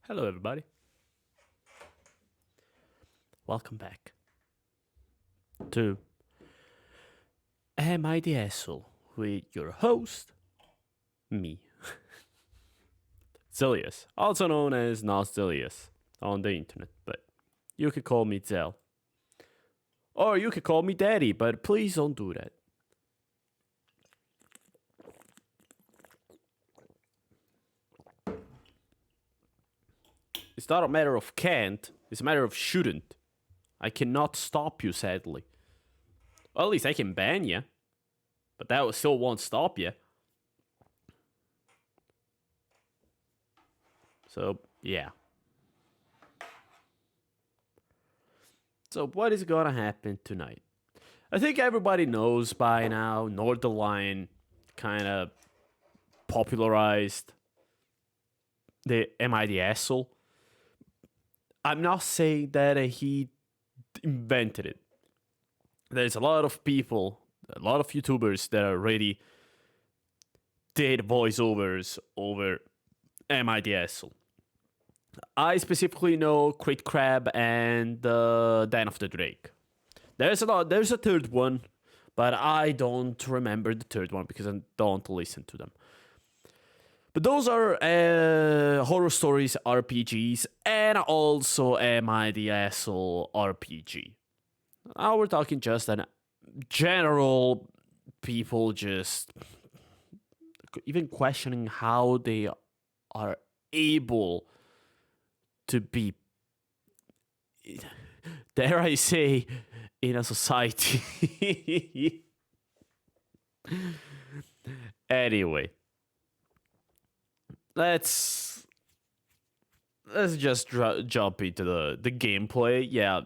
Hello, everybody. Welcome back to Am I the Asshole with your host, me, Zelias, also known as Noszelias on the internet, but you could call me Zel. Or you could call me Daddy, but please don't do that. It's not a matter of can't, it's a matter of shouldn't. I cannot stop you, sadly. Well, at least I can ban you, but that still won't stop you. So, yeah. So, what is gonna happen tonight? I think everybody knows by now, Northern kind of popularized the Am I the Asshole? I'm not saying that he invented it. There's a lot of people, a lot of YouTubers that already did voiceovers over Am I the Asshole? I specifically know Crit Crab and Dan of the Drake. There's a lot. There's a third one, but I don't remember the third one because I don't listen to them. But those are horror stories RPGs and also Am I the Asshole RPG. Now we're talking just an general people just even questioning how they are able to be, dare I say, in a society. Anyway, let's just jump into the gameplay. Yeah,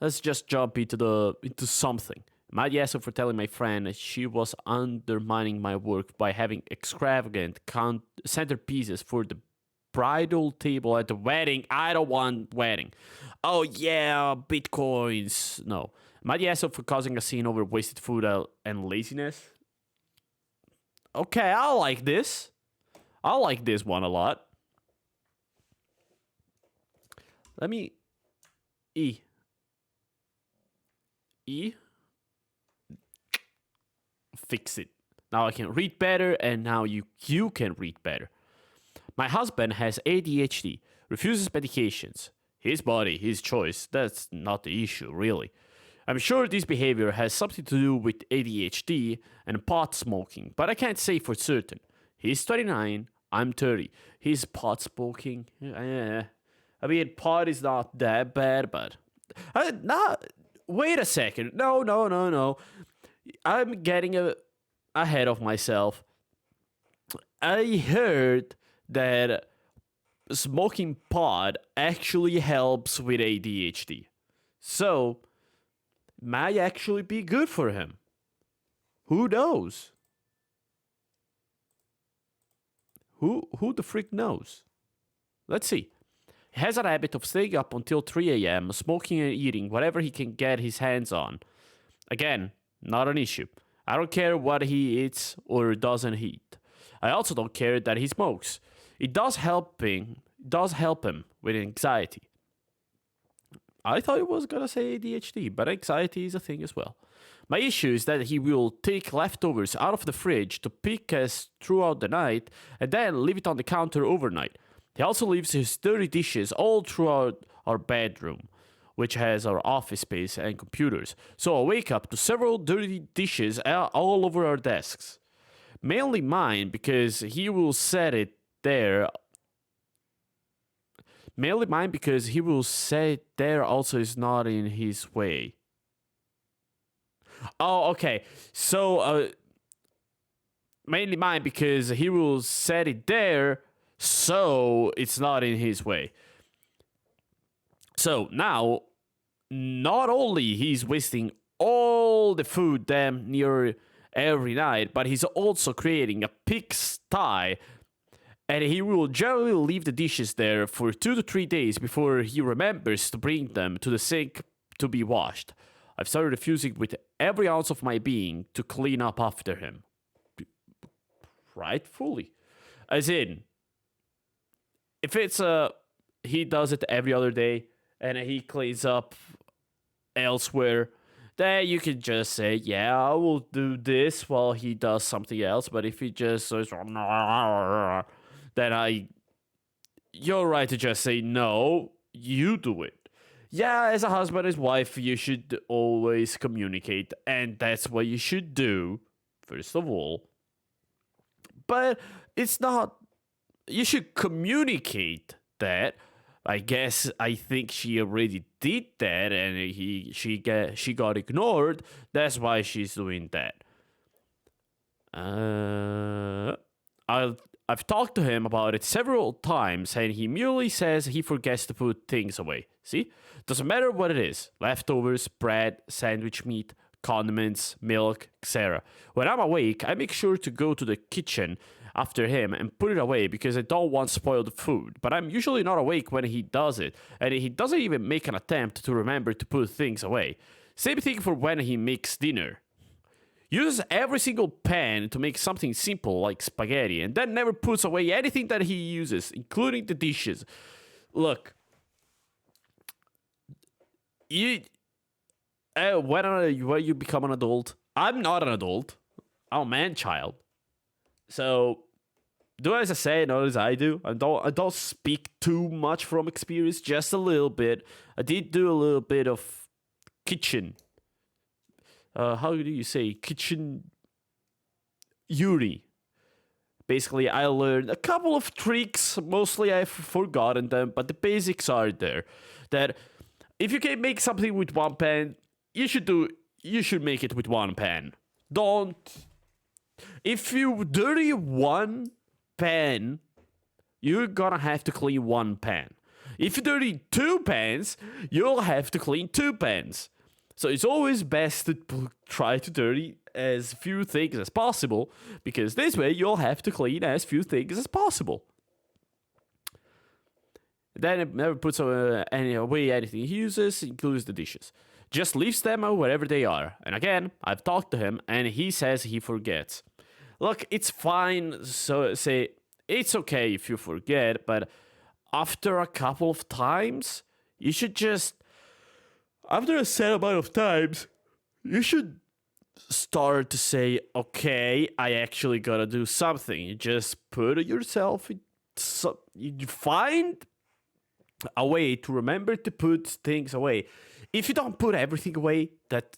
let's just jump into something. My yes for telling my friend she was undermining my work by having extravagant centerpieces for the bridal table at the wedding. I don't want wedding. Oh yeah, bitcoins. No. My yes for causing a scene over wasted food and laziness. Okay, I like this. I like this one a lot. Let me E. Fix it. Now I can read better, and now you can read better. My husband has ADHD, refuses medications. His body, his choice. That's not the issue, really. I'm sure this behavior has something to do with ADHD and pot smoking, but I can't say for certain. He's 29, I'm 30. He's pot smoking. I mean, pot is not that bad, but. Wait a second. No. I'm getting ahead of myself. I heard that smoking pot actually helps with ADHD. So, might actually be good for him. Who knows? Who the freak knows? Let's see. He has a habit of staying up until 3 a.m., smoking and eating whatever he can get his hands on. Again, not an issue. I don't care what he eats or doesn't eat. I also don't care that he smokes. It does help him with anxiety. I thought it was gonna say ADHD, but anxiety is a thing as well. My issue is that he will take leftovers out of the fridge to pick us throughout the night and then leave it on the counter overnight. He also leaves his dirty dishes all throughout our bedroom, which has our office space and computers. So I wake up to several dirty dishes all over our desks. Mainly mine because he will set it there. Mainly mine because he will set it there also is not in his way. Oh, okay. So, mainly mine because he will set it there so it's not in his way. So now, not only he's wasting all the food damn near every night, but he's also creating a pigsty, and he will generally leave the dishes there for 2 to 3 days before he remembers to bring them to the sink to be washed. I've started refusing with every ounce of my being to clean up after him. Rightfully. As in, if it's he does it every other day and he cleans up elsewhere, then you can just say, yeah, I will do this while he does something else. But if he just says, then you're right to just say, no, you do it. Yeah, as a husband and wife, you should always communicate, and that's what you should do, first of all. But it's not, you should communicate that. I think she already did that, and she got ignored. That's why she's doing that. I've talked to him about it several times, and he merely says he forgets to put things away. See? Doesn't matter what it is: leftovers, bread, sandwich meat, condiments, milk, etc. When I'm awake, I make sure to go to the kitchen after him and put it away because I don't want spoiled food. But I'm usually not awake when he does it, and he doesn't even make an attempt to remember to put things away. Same thing for when he makes dinner. Uses every single pan to make something simple like spaghetti, and then never puts away anything that he uses, including the dishes. Look, you when you become an adult, I'm not an adult. I'm a man child. So do as I say, not as I do. I don't speak too much from experience, just a little bit. I did do a little bit of kitchen. How do you say kitchen uni? Basically, I learned a couple of tricks. Mostly I've forgotten them, but the basics are there. That if you can make something with one pan, you should make it with one pan. Don't. If you dirty one pan, you're gonna have to clean one pan. If you dirty two pans, you'll have to clean two pans. So it's always best to try to dirty as few things as possible, because this way you'll have to clean as few things as possible. Then it never puts away anything he uses, includes the dishes. Just leaves them wherever they are. And again, I've talked to him, and he says he forgets. Look, it's fine. So say it's okay if you forget, but after a couple of times, you should just. After a set amount of times, you should start to say, okay, I actually gotta do something. You just put yourself in. You find a way to remember to put things away. If you don't put everything away, that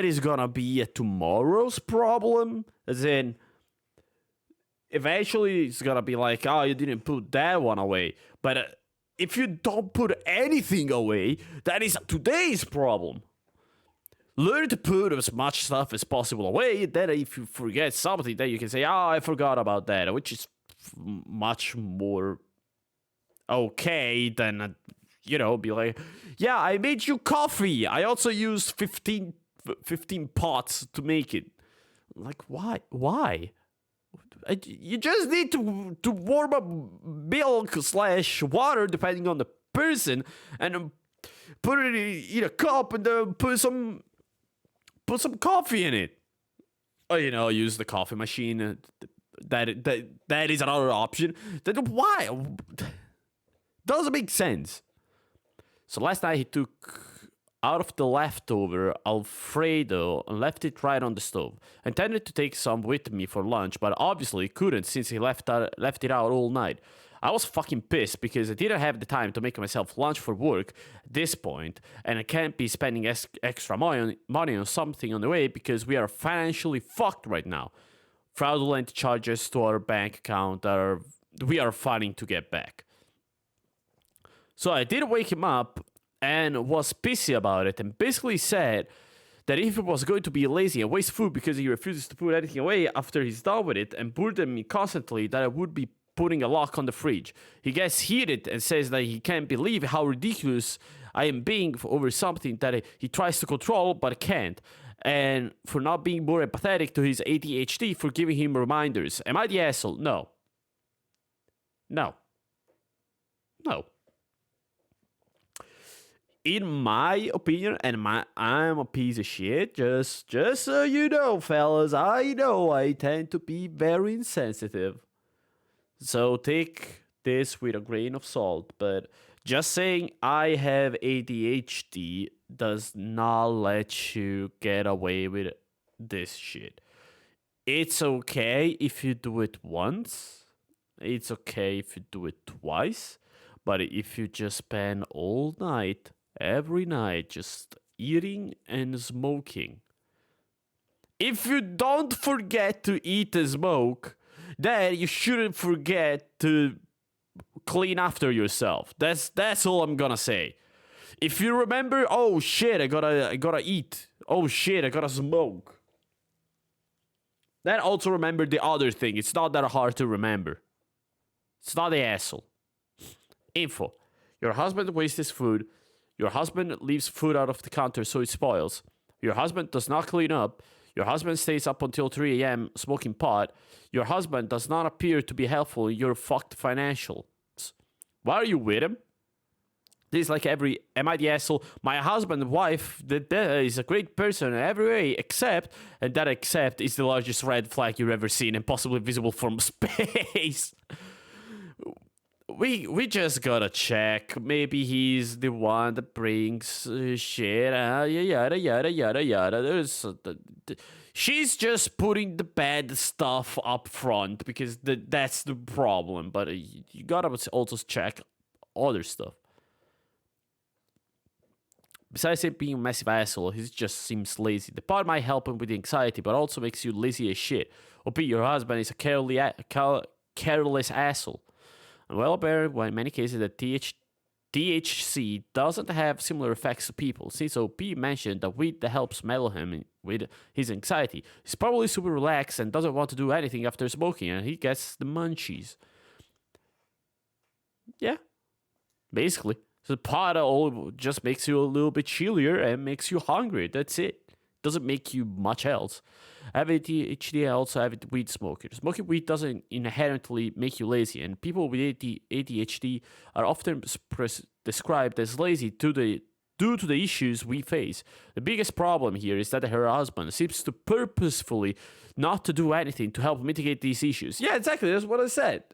is gonna be a tomorrow's problem. As in, eventually it's gonna be like, oh, you didn't put that one away. But if you don't put anything away, that is today's problem. Learn to put as much stuff as possible away. Then if you forget something, then you can say, oh, I forgot about that, which is much more okay than, be like, yeah, I made you coffee. I also used 15 pots to make it. Like, why? Why? You just need to warm up milk/water, depending on the person, and put it in a cup, and then put some coffee in it. Or use the coffee machine. That is another option. Then why? Doesn't make sense. So last night he took out of the leftover Alfredo and left it right on the stove. Intended to take some with me for lunch, but obviously couldn't since he left it out all night. I was fucking pissed because I didn't have the time to make myself lunch for work at this point, and I can't be spending extra money on something on the way because we are financially fucked right now. Fraudulent charges to our bank account we are fighting to get back. So I did wake him up and was pissy about it, and basically said that if he was going to be lazy and waste food because he refuses to put anything away after he's done with it and burden me constantly, that I would be putting a lock on the fridge. He gets heated and says that he can't believe how ridiculous I am being over something that he tries to control but can't, and for not being more empathetic to his ADHD for giving him reminders. Am I the asshole? No. No. In my opinion, and I'm a piece of shit, just so you know, fellas, I know I tend to be very insensitive. So take this with a grain of salt, but just saying I have ADHD does not let you get away with this shit. It's okay if you do it once. It's okay if you do it twice. But if you just spend all night, every night, just eating and smoking, if you don't forget to eat and smoke, then you shouldn't forget to clean after yourself. That's all I'm gonna say. If you remember, oh shit, I gotta eat. Oh shit, I gotta smoke. Then also remember the other thing. It's not that hard to remember. It's not the asshole. Info. Your husband wastes food. Your husband leaves food out of the counter so it spoils. Your husband does not clean up. Your husband stays up until 3 a.m. smoking pot. Your husband does not appear to be helpful in your fucked financials. Why are you with him? This is like every, am I the asshole? My husband and wife that is a great person in every way, except, and that except is the largest red flag you've ever seen and possibly visible from space. We just gotta check. Maybe he's the one that brings shit. Yada yada yada yada. She's just putting the bad stuff up front because that's the problem. But you gotta also check other stuff. Besides him being a massive asshole, he just seems lazy. The part might help him with the anxiety, but also makes you lazy as shit. Or B, your husband is a careless asshole. I'm well aware, in many cases, that THC doesn't have similar effects to people. Since OP mentioned that weed that helps mellow him with his anxiety. He's probably super relaxed and doesn't want to do anything after smoking, and he gets the munchies. Yeah, basically. So pot all just makes you a little bit chillier and makes you hungry. That's it. Doesn't make you much else. I have ADHD, I also have weed smoker. Smoking weed doesn't inherently make you lazy, and people with ADHD are often described as lazy due to the issues we face. The biggest problem here is that her husband seems to purposefully not to do anything to help mitigate these issues. Yeah, exactly. That's what I said.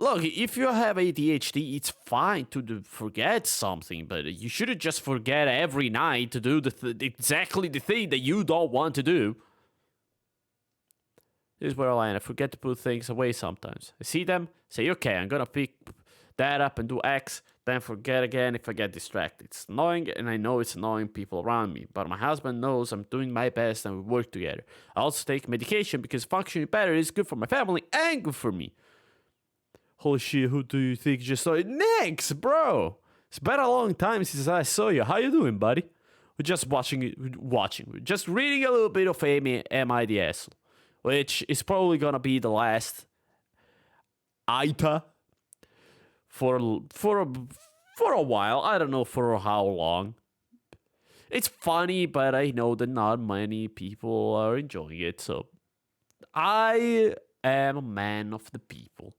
Look, if you have ADHD, it's fine to forget something, but you shouldn't just forget every night to do exactly the thing that you don't want to do. This is where I forget to put things away sometimes. I see them, say, okay, I'm gonna pick that up and do X, then forget again if I get distracted. It's annoying, and I know it's annoying people around me, but my husband knows I'm doing my best and we work together. I also take medication because functioning better is good for my family and good for me. Holy shit, who do you think just saw it? Next, bro! It's been a long time since I saw you. How you doing, buddy? We're just We're just reading a little bit of Am I the Asshole? Which is probably gonna be the last AITA for a while. I don't know for how long. It's funny, but I know that not many people are enjoying it, so I am a man of the people.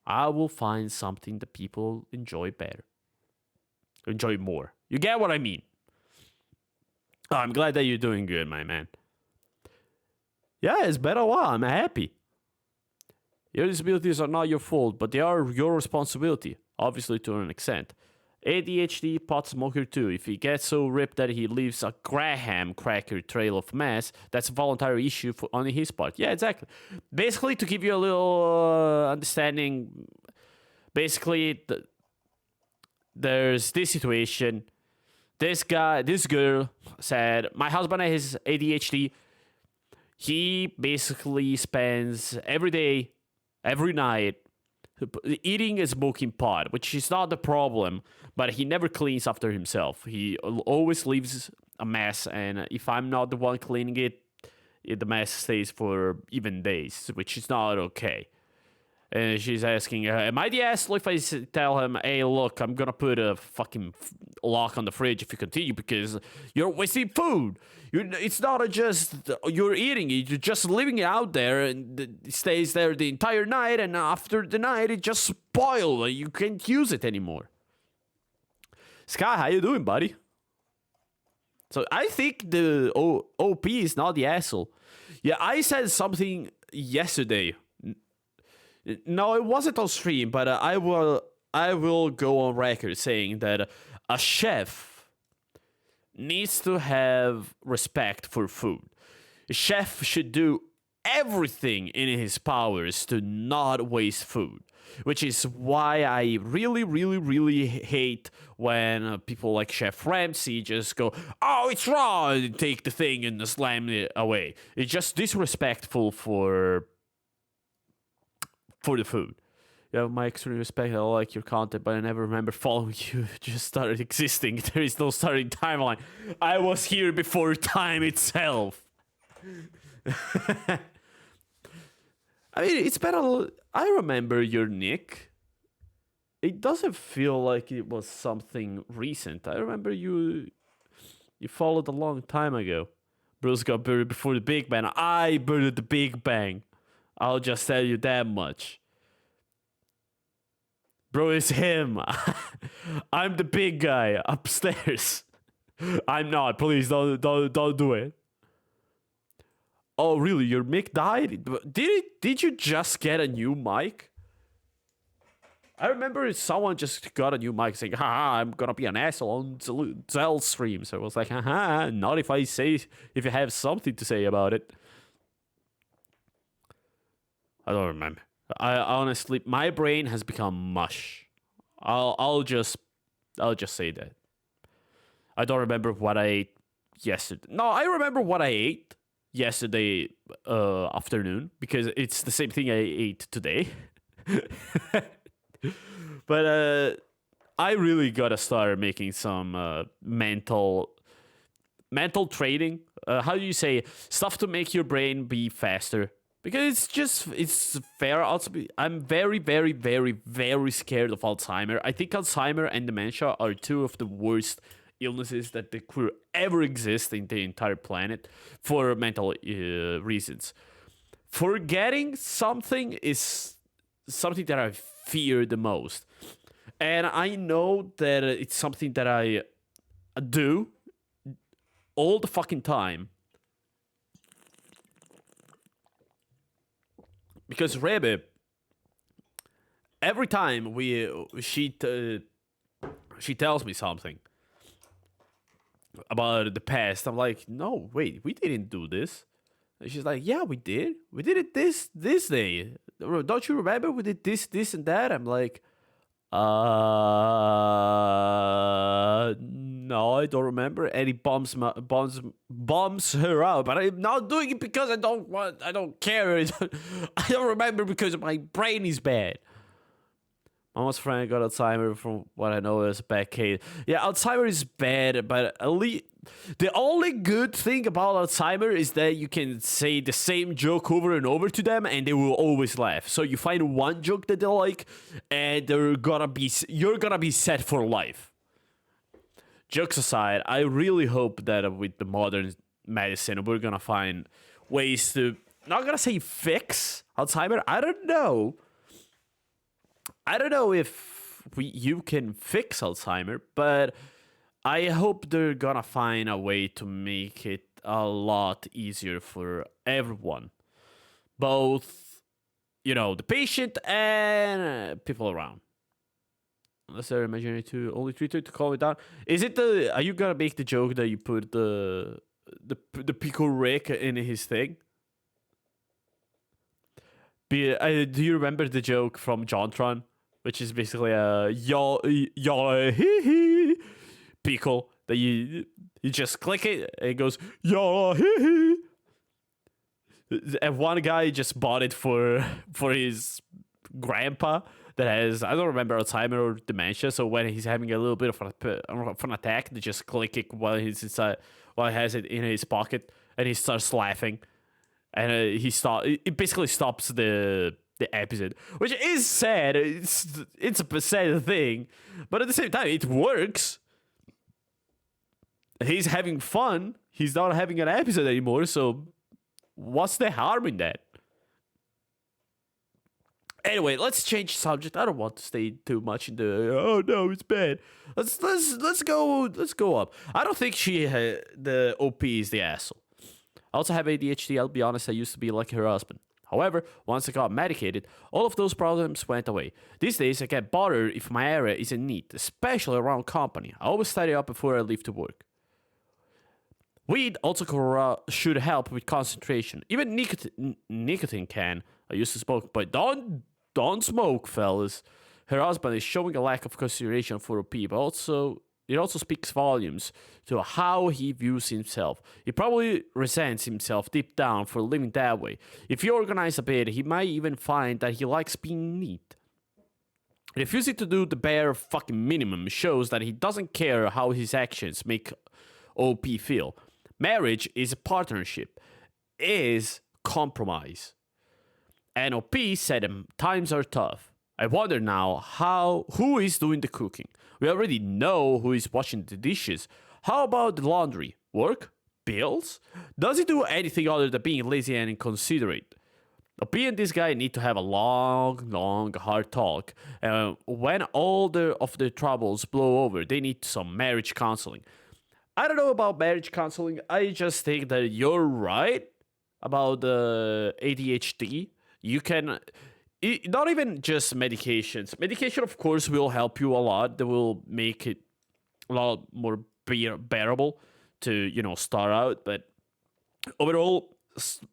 I will find something that people enjoy better. Enjoy more. You get what I mean? Oh, I'm glad that you're doing good, my man. Yeah, it's been a while. I'm happy. Your disabilities are not your fault, but they are your responsibility, obviously to an extent. ADHD, pot smoker too. If he gets so ripped that he leaves a graham cracker trail of mess, that's a voluntary issue on his part. Yeah, exactly. Basically, to give you a little understanding, basically, there's this situation. This girl said, my husband has ADHD. He basically spends every day, every night, eating and smoking pot, which is not the problem, but he never cleans after himself. He always leaves a mess, and if I'm not the one cleaning it, the mess stays for even days, which is not okay. And she's asking, am I the asshole if I tell him, hey, look, I'm gonna put a fucking lock on the fridge if you continue because you're wasting food. It's not just you're eating it, you're just leaving it out there and it stays there the entire night, and after the night it just spoils. You can't use it anymore. Sky, how you doing, buddy? So I think the OP is not the asshole. Yeah, I said something yesterday. No, it wasn't on stream, but I will go on record saying that a chef needs to have respect for food. A chef should do everything in his powers to not waste food, which is why I really, really, really hate when people like Chef Ramsay just go, "Oh, it's raw," and take the thing and slam it away. It's just disrespectful for the food. You have my extreme respect. I like your content, but I never remember following you. Just started existing. There is no starting timeline. I was here before time itself. I mean, it's been I remember your nick. It doesn't feel like it was something recent. I remember you followed a long time ago. Bruce got buried before the Big Bang. I buried the Big Bang. I'll just tell you that much. Bro, it's him. I'm the big guy upstairs. I'm not. Please don't do it. Oh, really? Your mic died? Did you just get a new mic? I remember someone just got a new mic saying, "Haha, I'm gonna be an asshole on Zell stream." So I was like, "Haha, not if if you have something to say about it." I don't remember. I honestly, my brain has become mush. I'll just say that. I don't remember what I ate yesterday. No, I remember what I ate yesterday afternoon because it's the same thing I ate today. But I really gotta start making some mental training. How do you say stuff to make your brain be faster? Because it's fair. Also, I'm very, very, very, very scared of Alzheimer. I think Alzheimer and dementia are two of the worst illnesses that could ever exist in the entire planet for mental reasons. Forgetting something is something that I fear the most. And I know that it's something that I do all the fucking time. Because Rebe, every time she tells me something about the past, I'm like, "No, wait, we didn't do this." And she's like, "Yeah, we did. We did it this day. Don't you remember? We did this, and that." I'm like, no, I don't remember. And he bombs her out, but I'm not doing it because I don't care. I don't remember because my brain is bad. Mama's friend got Alzheimer from what I know is a bad case. Yeah, Alzheimer is bad, but at least the only good thing about Alzheimer is that you can say the same joke over and over to them and they will always laugh. So you find one joke that they like and you're gonna be set for life. Jokes aside, I really hope that with the modern medicine we're gonna find ways to, not gonna say fix Alzheimer. I don't know if you can fix Alzheimer, but I hope they're gonna find a way to make it a lot easier for everyone. Both, the patient and people around. Unless they're imaginary to only treat it to calm it down. Are you gonna make the joke that you put the pickle Rick in his thing? Do you remember the joke from JonTron? Which is basically a y'all hee hee pickle that you just click it and it goes y'all hee hee. And one guy just bought it for his grandpa that has, I don't remember, Alzheimer or dementia. So when he's having a little bit of an attack, they just click it while he has it in his pocket, and he starts laughing, and it basically stops the episode, which is sad. It's a sad thing, but at the same time, it works. He's having fun. He's not having an episode anymore, so what's the harm in that? Anyway, let's change subject. I don't want to stay too much in the oh no, it's bad. Let's go up. I don't think the OP is the asshole. I also have ADHD. I'll be honest. I used to be like her husband. However, once I got medicated, all of those problems went away. These days, I get bothered if my area isn't neat, especially around company. I always tidy up before I leave to work. Weed also should help with concentration. Even nicotine can. I used to smoke, but don't smoke, fellas. Her husband is showing a lack of consideration for OP, but it also speaks volumes to how he views himself. He probably resents himself deep down for living that way. If you organize a bit, he might even find that he likes being neat. Refusing to do the bare fucking minimum shows that he doesn't care how his actions make OP feel. Marriage is a partnership, is compromise. And OP said times are tough. I wonder now who is doing the cooking. We already know who is washing the dishes. How about the laundry? Work? Bills? Does he do anything other than being lazy and inconsiderate? OP and this guy need to have a long, hard talk. When all of the troubles blow over, they need some marriage counseling. I don't know about marriage counseling. I just think that you're right about the ADHD. You can... not even just medications. Medication, of course, will help you a lot. That will make it a lot more bearable to, start out. But overall,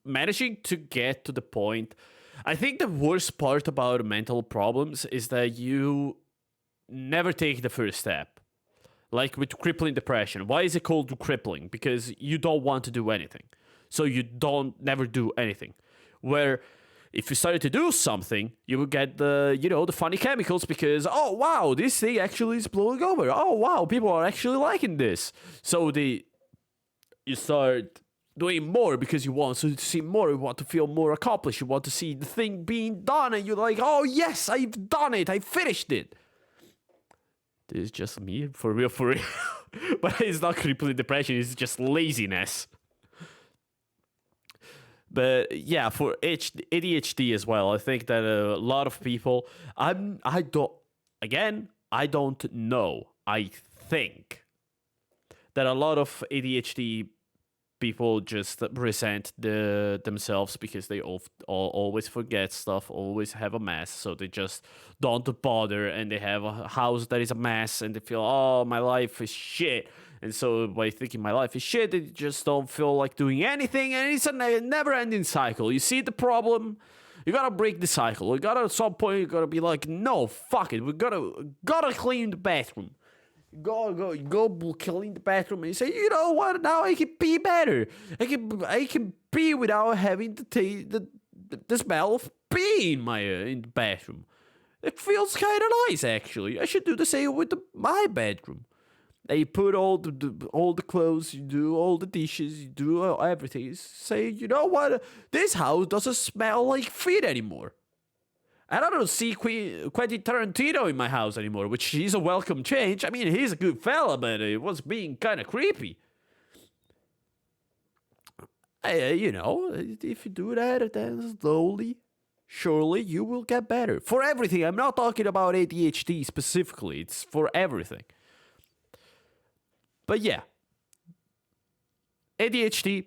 managing to get to the point... I think the worst part about mental problems is that you never take the first step. Like with crippling depression. Why is it called crippling? Because you don't want to do anything. So you never do anything. Where... if you started to do something, you would get the funny chemicals because, oh, wow, this thing actually is blowing over. Oh, wow, people are actually liking this. So you start doing more because you want to see more. You want to feel more accomplished. You want to see the thing being done. And you're like, oh, yes, I've done it. I finished it. This is just me, for real. But it's not crippling depression. It's just laziness. But yeah, for ADHD as well, I think that a lot of people, I don't know. I think that a lot of ADHD people just resent themselves because they always forget stuff, always have a mess, so they just don't bother, and they have a house that is a mess, and they feel, oh, my life is shit. And so by thinking my life is shit, they just don't feel like doing anything, and it's a never-ending cycle. You see the problem? You gotta break the cycle. At some point, you gotta be like, no, fuck it. We gotta clean the bathroom. Go clean the bathroom and say, you know what? Now I can pee better. I can pee without having to take the smell of pee in the bathroom. It feels kind of nice, actually. I should do the same with my bedroom. You put all the clothes, you do all the dishes, you do everything. You say, you know what? This house doesn't smell like feet anymore. And I don't see Quentin Tarantino in my house anymore, which is a welcome change. I mean, he's a good fella, but it was being kind of creepy. If you do that, then slowly, surely, you will get better. For everything. I'm not talking about ADHD specifically. It's for everything. But yeah, ADHD,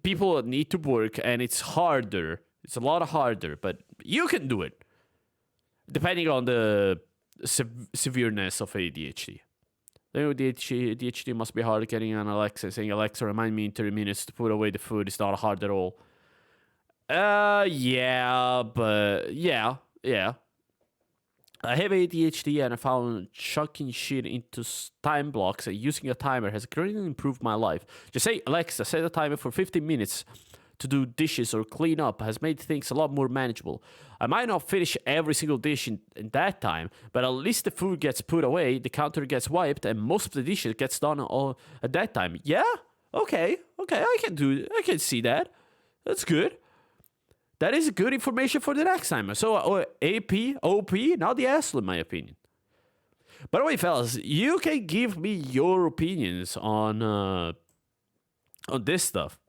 people need to work, and it's harder. It's a lot harder, but you can do it, depending on the severeness of ADHD. ADHD must be hard getting on Alexa, saying, Alexa, remind me in 30 minutes to put away the food. It's not hard at all. Yeah. I have ADHD, and I found chucking shit into time blocks and using a timer has greatly improved my life. Just say, Alexa, set a timer for 15 minutes to do dishes or clean up has made things a lot more manageable. I might not finish every single dish in that time, but at least the food gets put away, the counter gets wiped, and most of the dishes gets done all at that time. Yeah? Okay, I can see that. That's good. That is good information for the next time. So, AP, OP, not the asshole, in my opinion. By the way, fellas, you can give me your opinions on this stuff.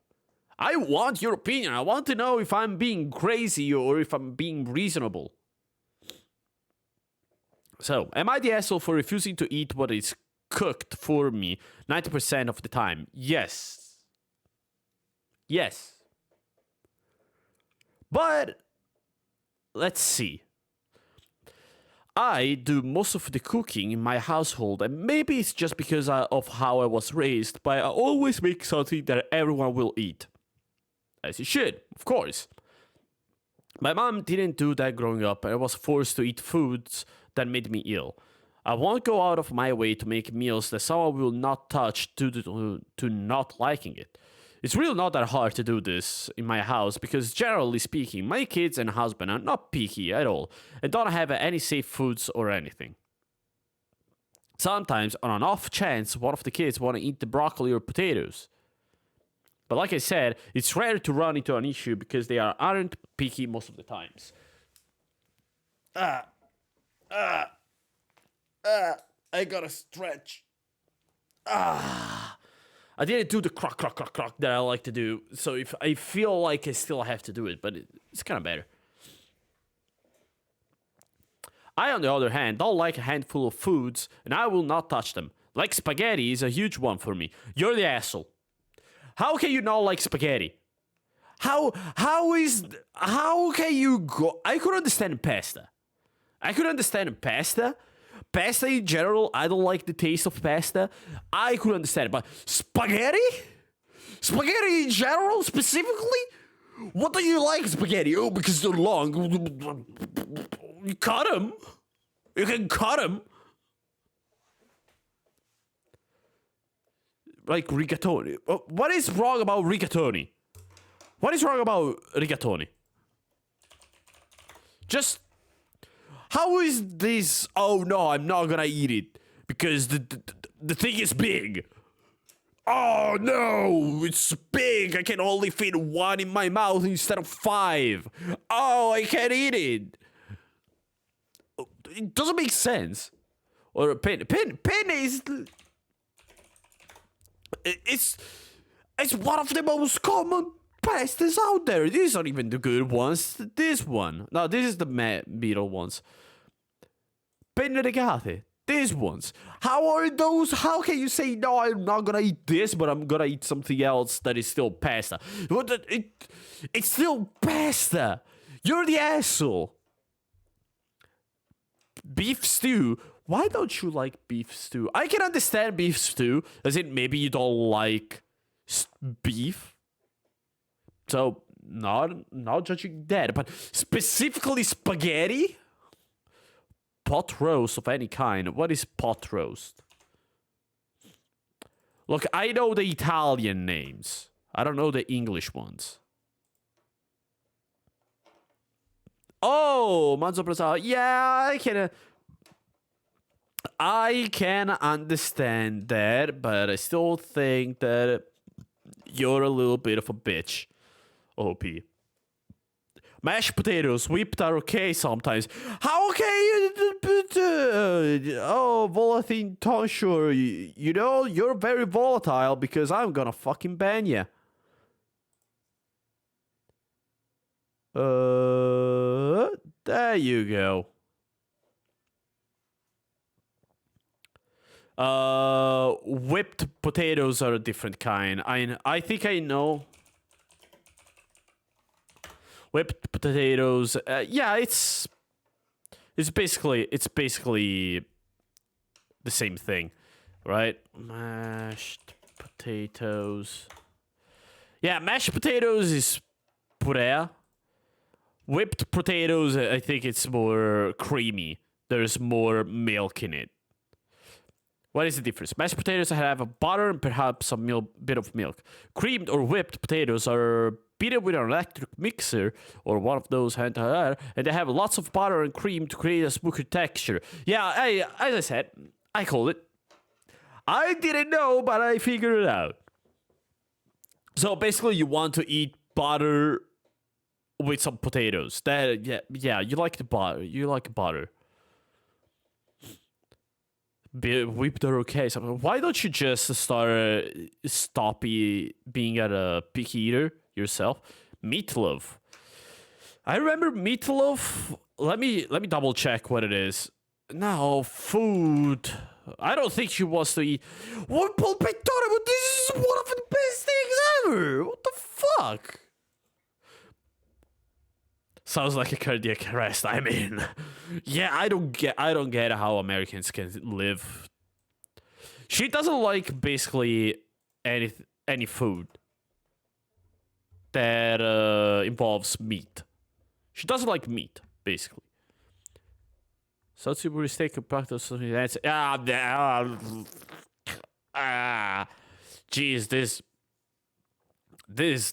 I want your opinion. I want to know if I'm being crazy or if I'm being reasonable. So, am I the asshole for refusing to eat what is cooked for me 90% of the time? Yes. But let's see. I do most of the cooking in my household, and maybe it's just because of how I was raised, but I always make something that everyone will eat. As you should, of course. My mom didn't do that growing up, and I was forced to eat foods that made me ill. I won't go out of my way to make meals that someone will not touch due to not liking it. It's really not that hard to do this in my house because, generally speaking, my kids and husband are not picky at all and don't have any safe foods or anything. Sometimes, on an off chance, one of the kids want to eat the broccoli or potatoes. But like I said, it's rare to run into an issue because they aren't picky most of the times. I gotta stretch. I didn't do the croc that I like to do, so if I feel like I still have to do it, but it's kind of better. I, on the other hand, don't like a handful of foods, and I will not touch them. Like spaghetti is a huge one for me. You're the asshole. How can you not like spaghetti? How can you go? I could understand pasta. Pasta in general, I don't like the taste of pasta. I could understand it, but spaghetti? Spaghetti in general, specifically? What do you like spaghetti? Oh, because they're long. You cut them. You can cut them. Like rigatoni. What is wrong about rigatoni? What is wrong about rigatoni? Just... How is this? Oh no, I'm not gonna eat it because the thing is big. Oh no, it's big. I can only fit one in my mouth instead of 5. Oh, I can't eat it. It doesn't make sense. Or a penne is... It's one of the most common pastas out there. These aren't even the good ones. This one. No, this is the middle ones. Penne rigate. These ones. How are those? How can you say, no, I'm not gonna eat this, but I'm gonna eat something else that is still pasta? It's still pasta. You're the asshole. Beef stew. Why don't you like beef stew? I can understand beef stew, as in maybe you don't like beef. So, not judging that, but specifically spaghetti? Pot roast of any kind. What is pot roast? Look, I know the Italian names. I don't know the English ones. Oh, manzo pressato. Yeah, I can understand that, but I still think that you're a little bit of a bitch. OP. Mashed potatoes, whipped are okay sometimes. How can you... volatile tonsure. You know, you're very volatile because I'm gonna fucking ban you. There you go. Whipped potatoes are a different kind. I think I know. Whipped potatoes. Yeah, it's basically the same thing, right? Mashed potatoes. Yeah, mashed potatoes is puree. Whipped potatoes, I think it's more creamy. There's more milk in it. What is the difference? Mashed potatoes have a butter and perhaps a bit of milk. Creamed or whipped potatoes are beaten with an electric mixer or one of those and they have lots of butter and cream to create a smoother texture. Yeah, as I said, I called it. I didn't know, but I figured it out. So basically, you want to eat butter with some potatoes. Yeah, you like the butter. You like butter. Whipped are okay. So why don't you just stop being a picky eater yourself? Meatloaf. I remember meatloaf. Let me double check what it is. No, food. I don't think she wants to eat. What polpettone? This is one of the best things ever. What the fuck? Sounds like a cardiac arrest. I mean, yeah, I don't get how Americans can live. She doesn't like basically any food that involves meat. She doesn't like meat, basically. Salisbury steak and practice. That's jeez, this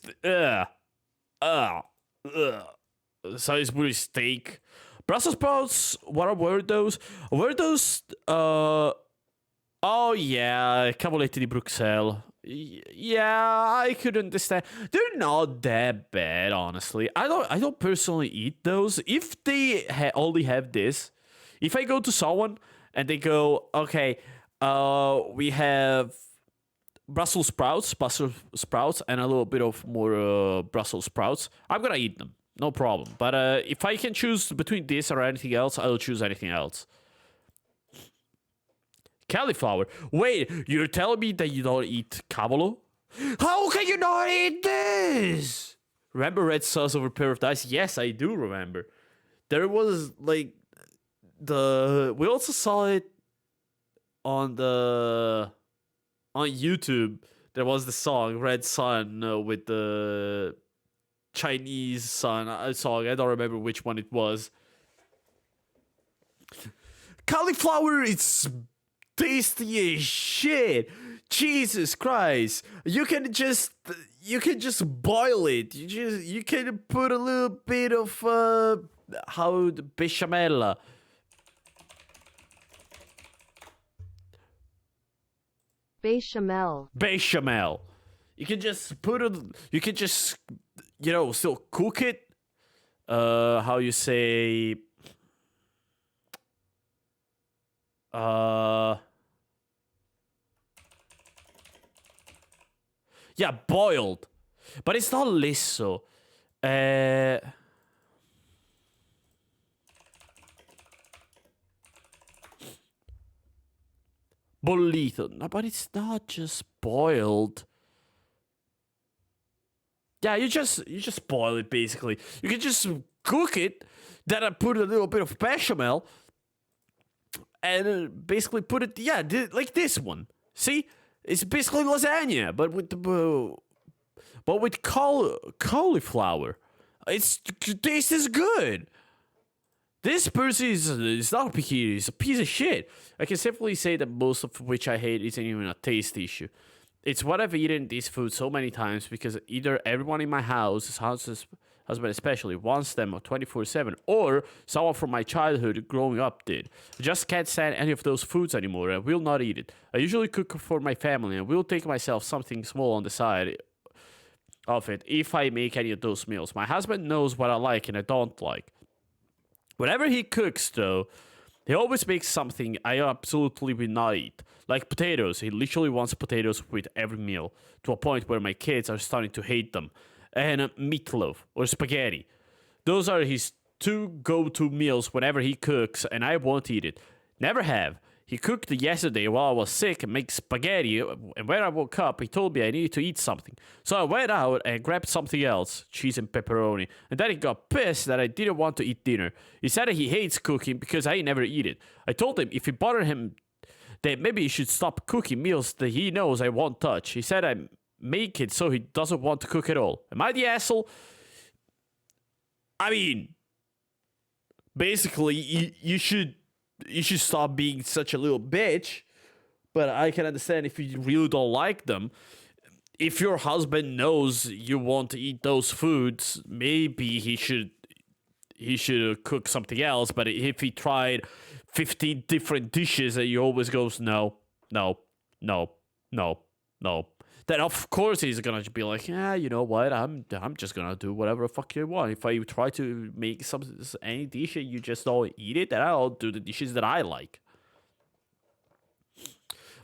Salisbury steak, Brussels sprouts. What were those? Were those? Oh yeah, cavallette di Bruxelles. Yeah, I could understand. They're not that bad, honestly. I don't personally eat those. If they only have this, if I go to someone and they go, okay, we have Brussels sprouts, and a little bit of more Brussels sprouts, I'm gonna eat them, no problem. But if I can choose between this or anything else, I'll choose anything else. Cauliflower. Wait, you're telling me that you don't eat cavolo? How can you not eat this? Remember red sauce over paradise? Yes, I do remember. There was like we also saw it on YouTube. There was the song Red Sun with the Chinese song. I don't remember which one it was. Cauliflower, it's tasty as shit. Jesus Christ. You can just boil it. You can put a little bit of bechamel. Bechamel. You can just put it. You can just still cook it. How you say? Yeah, boiled. But it's not liso. Bollito. No, but it's not just boiled. Yeah, you just boil it basically. You can just cook it, then I put a little bit of bechamel, and basically put it, like this one. See? It's basically lasagna, but with cauliflower. It tastes good. This person is not picky. He's a piece of shit. I can safely say that most of which I hate isn't even a taste issue. It's what I've eaten this food so many times because either everyone in my house, husband especially, wants them 24/7, or someone from my childhood growing up did. I just can't stand any of those foods anymore. I will not eat it. I usually cook for my family and will take myself something small on the side of it if I make any of those meals. My husband knows what I like and I don't like. Whenever he cooks, though, he always makes something I absolutely will not eat. Like potatoes. He literally wants potatoes with every meal, to a point where my kids are starting to hate them. And meatloaf or spaghetti. Those are his two go-to meals whenever he cooks, and I won't eat it. Never have. He cooked yesterday while I was sick and made spaghetti, and when I woke up, he told me I needed to eat something. So I went out and grabbed something else, cheese and pepperoni, and then he got pissed that I didn't want to eat dinner. He said that he hates cooking because I never eat it. I told him if it bothered him that maybe he should stop cooking meals that he knows I won't touch. He said I make it so he doesn't want to cook at all. Am I the asshole? I mean, basically, you should stop being such a little bitch. But I can understand if you really don't like them. If your husband knows you want to eat those foods, maybe he should cook something else. But if he tried 15 different dishes and he always goes no, then of course he's gonna be like, yeah, you know what? I'm just gonna do whatever the fuck you want. If I try to make any dish and you just don't eat it, then I'll do the dishes that I like.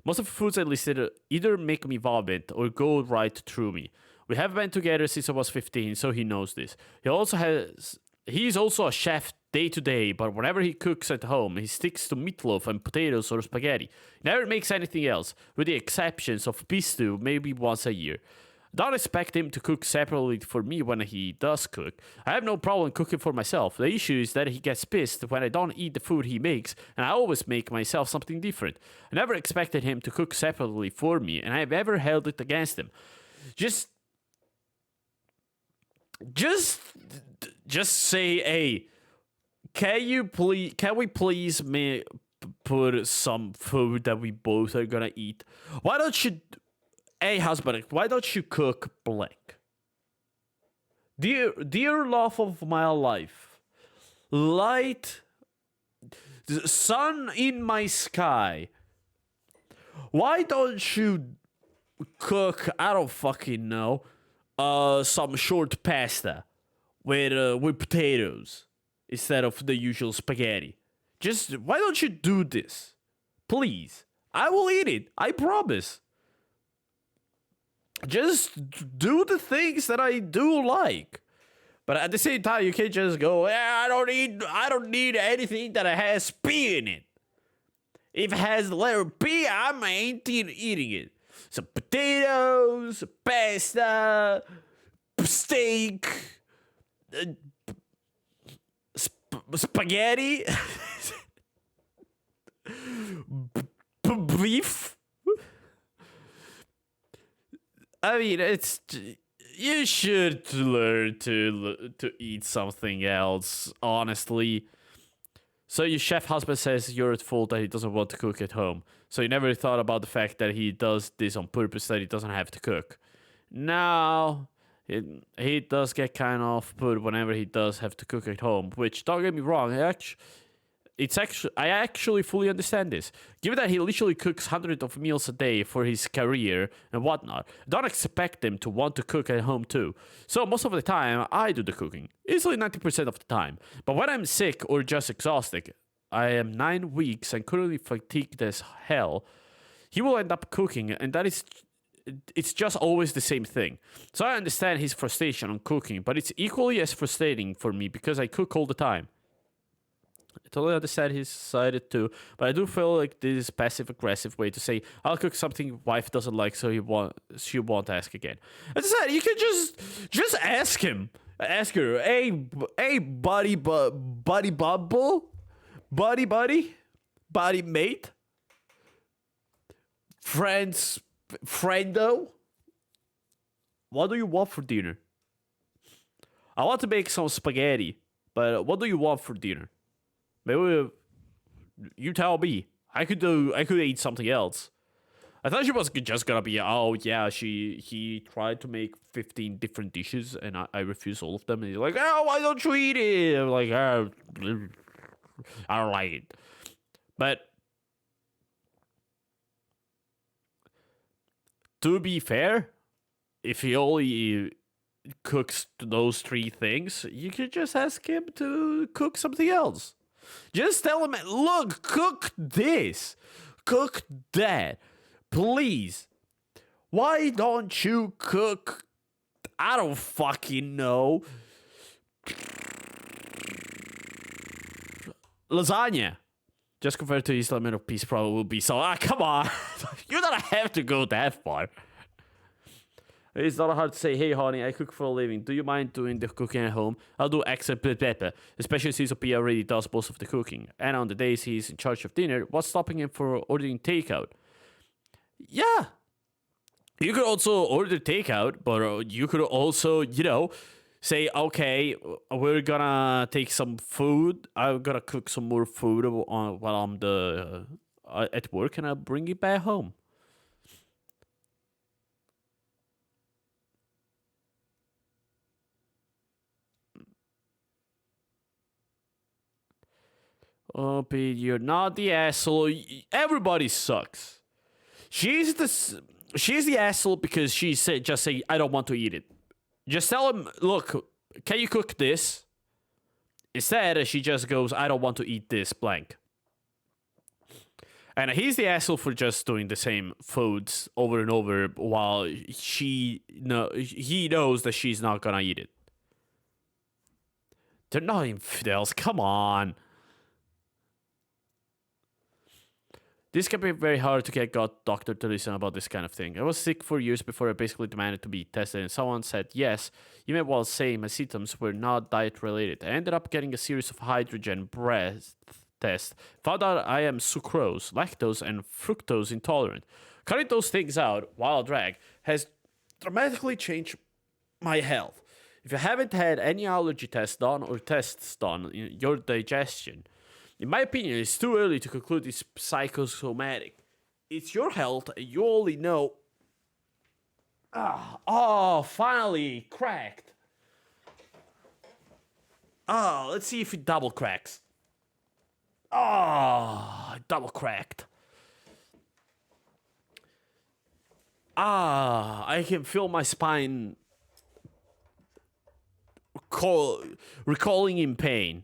Most of the foods I listed either make me vomit or go right through me. We have been together since I was 15, so he knows this. He's also a chef day to day, but whenever he cooks at home, he sticks to meatloaf and potatoes or spaghetti. He never makes anything else, with the exceptions of beef stew maybe once a year. Don't expect him to cook separately for me when he does cook. I have no problem cooking for myself. The issue is that he gets pissed when I don't eat the food he makes, and I always make myself something different. I never expected him to cook separately for me, and I've ever held it against him. Just say, hey, can we please put some food that we both are gonna eat? Why don't you, hey husband, why don't you cook blank? Dear love of my life, light, sun in my sky, why don't you cook, I don't fucking know, some short pasta with potatoes instead of the usual spaghetti? Just, why don't you do this? Please. I will eat it. I promise. Just do the things that I do like. But at the same time, you can't just go, I don't need anything that has P in it. If it has the letter P, I ain't eating it. Some potatoes, pasta, steak, spaghetti, beef. I mean, you should learn to eat something else, honestly. So your chef husband says you're at fault that he doesn't want to cook at home. So you never thought about the fact that he does this on purpose, that he doesn't have to cook. Now, he does get kind of put whenever he does have to cook at home, which, don't get me wrong, I actually fully understand this. Given that he literally cooks hundreds of meals a day for his career and whatnot, don't expect him to want to cook at home too. So most of the time, I do the cooking. Easily 90% of the time. But when I'm sick or just exhausted, I am 9 weeks and currently fatigued as hell, he will end up cooking, and it's just always the same thing. So I understand his frustration on cooking, but it's equally as frustrating for me because I cook all the time. I totally understand his side too, but I do feel like this is passive-aggressive way to say, I'll cook something wife doesn't like so she won't ask again. As I said, you can just ask him. Ask her, hey buddy bubble? Buddy mate? Friendo? What do you want for dinner? I want to make some spaghetti, but what do you want for dinner? Maybe you tell me. I could eat something else. I thought she was just gonna be, oh yeah, he tried to make 15 different dishes and I refuse all of them. And he's like, oh, why don't you eat it? I'm like, oh, I don't like it. But to be fair, if he only cooks those 3 things, you could just ask him to cook something else. Just tell him, look, cook this, cook that, please. Why don't you cook, I don't fucking know, lasagna? Just compared to his lemon piece probably will be so, come on, you don't have to go that far. It's not hard to say, hey honey, I cook for a living. Do you mind doing the cooking at home? I'll do extra pepper, especially since Opia already does most of the cooking. And on the days he's in charge of dinner, what's stopping him from ordering takeout? Yeah. You could also order takeout, but you could also, say, okay, we're gonna take some food. I'm gonna cook some more food while I'm at work, and I'll bring it back home. Oh, Pete, you're not the asshole. Everybody sucks. She's the asshole because she said, just say, I don't want to eat it. Just tell him, look, can you cook this? Instead, she just goes, I don't want to eat this blank. And he's the asshole for just doing the same foods over and over while he knows that she's not gonna eat it. They're not infidels. Come on. This can be very hard to get God doctor to listen about this kind of thing. I was sick for years before I basically demanded to be tested, and someone said yes, even while saying my symptoms were not diet related. I ended up getting a series of hydrogen breath tests. Found out I am sucrose, lactose, and fructose intolerant. Cutting those things out while drag has dramatically changed my health. If you haven't had any allergy tests done or tests done in your digestion, in my opinion, it's too early to conclude it's psychosomatic. It's your health, and you only know. Oh, finally cracked. Oh, let's see if it double cracks. Oh, double cracked. I can feel my spine recalling in pain.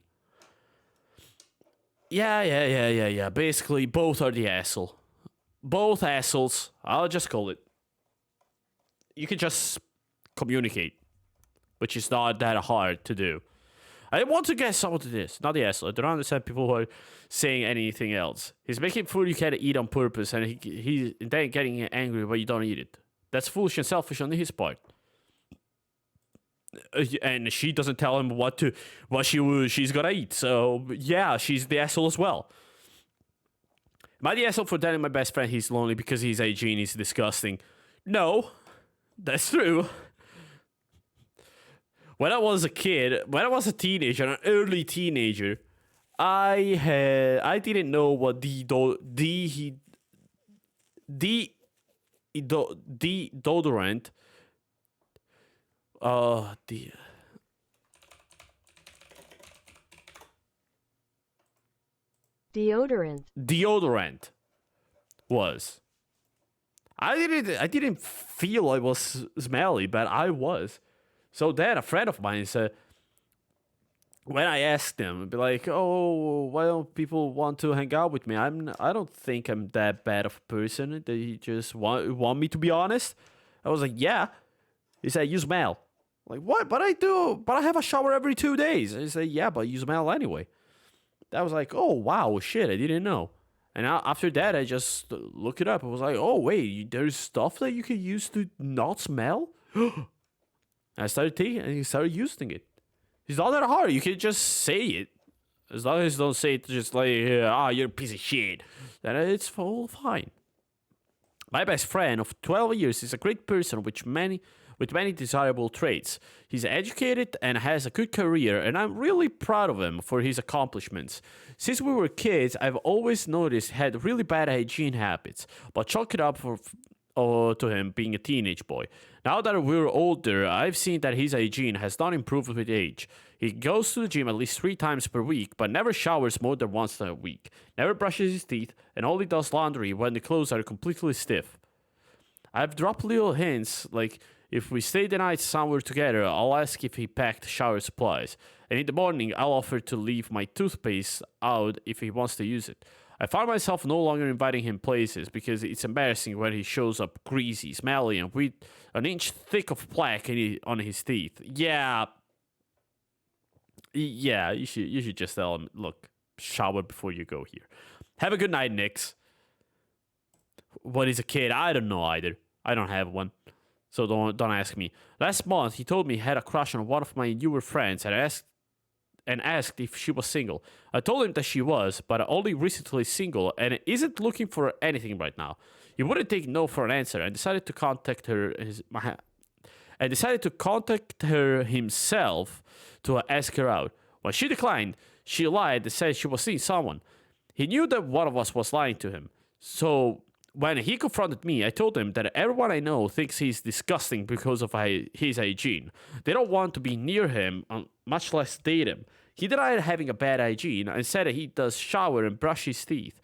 Yeah. Basically, both are the asshole. Both assholes. I'll just call it. You can just communicate, which is not that hard to do. I want to get someone to this, not the asshole. I don't understand people who are saying anything else. He's making food you can't eat on purpose, and he's then getting angry when you don't eat it. That's foolish and selfish on his part. And she doesn't tell him what she's gonna eat. So yeah, she's the asshole as well. Am I the asshole for telling my best friend he's lonely because he's AG and he's disgusting? No, that's true. When I was a teenager, an early teenager, I didn't know what deodorant. Deodorant was. I didn't feel I was smelly, but I was. So then a friend of mine said, when I asked him, be like, "Oh, why don't people want to hang out with me? I don't think I'm that bad of a person. They just want me to be honest." I was like, "Yeah." He said, "You smell." Like, what? But I do. But I have a shower every 2 days. He said, "Yeah, but you smell anyway." I was like, "Oh wow, shit! I didn't know." And after that, I just looked it up. I was like, "Oh wait, there's stuff that you can use to not smell." I started taking it and he started using it. It's not that hard. You can just say it. As long as you don't say it just like, you're a piece of shit. Then it's all fine. My best friend of 12 years is a great person with many desirable traits. He's educated and has a good career, and I'm really proud of him for his accomplishments. Since we were kids, I've always noticed he had really bad hygiene habits, but chalk it up to him being a teenage boy. Now that we're older, I've seen that his hygiene has not improved with age. He goes to the gym at least 3 times per week, but never showers more than once a week, never brushes his teeth, and only does laundry when the clothes are completely stiff. I've dropped little hints, like if we stay the night somewhere together, I'll ask if he packed shower supplies, and in the morning I'll offer to leave my toothpaste out if he wants to use it. I found myself no longer inviting him places because it's embarrassing when he shows up greasy, smelly, and with an inch thick of plaque on his teeth. Yeah, you should just tell him, look, shower before you go here. Have a good night, Nix. What is a kid? I don't know either. I don't have one, so don't ask me. Last month, he told me he had a crush on one of my newer friends and asked if she was single. I told him that she was, but only recently single and isn't looking for anything right now. He wouldn't take no for an answer and decided to contact her himself to ask her out. When she declined, she lied and said she was seeing someone. He knew that one of us was lying to him. So when he confronted me, I told him that everyone I know thinks he's disgusting because of his hygiene. They don't want to be near him, much less date him. He denied having a bad hygiene and said that he does shower and brush his teeth.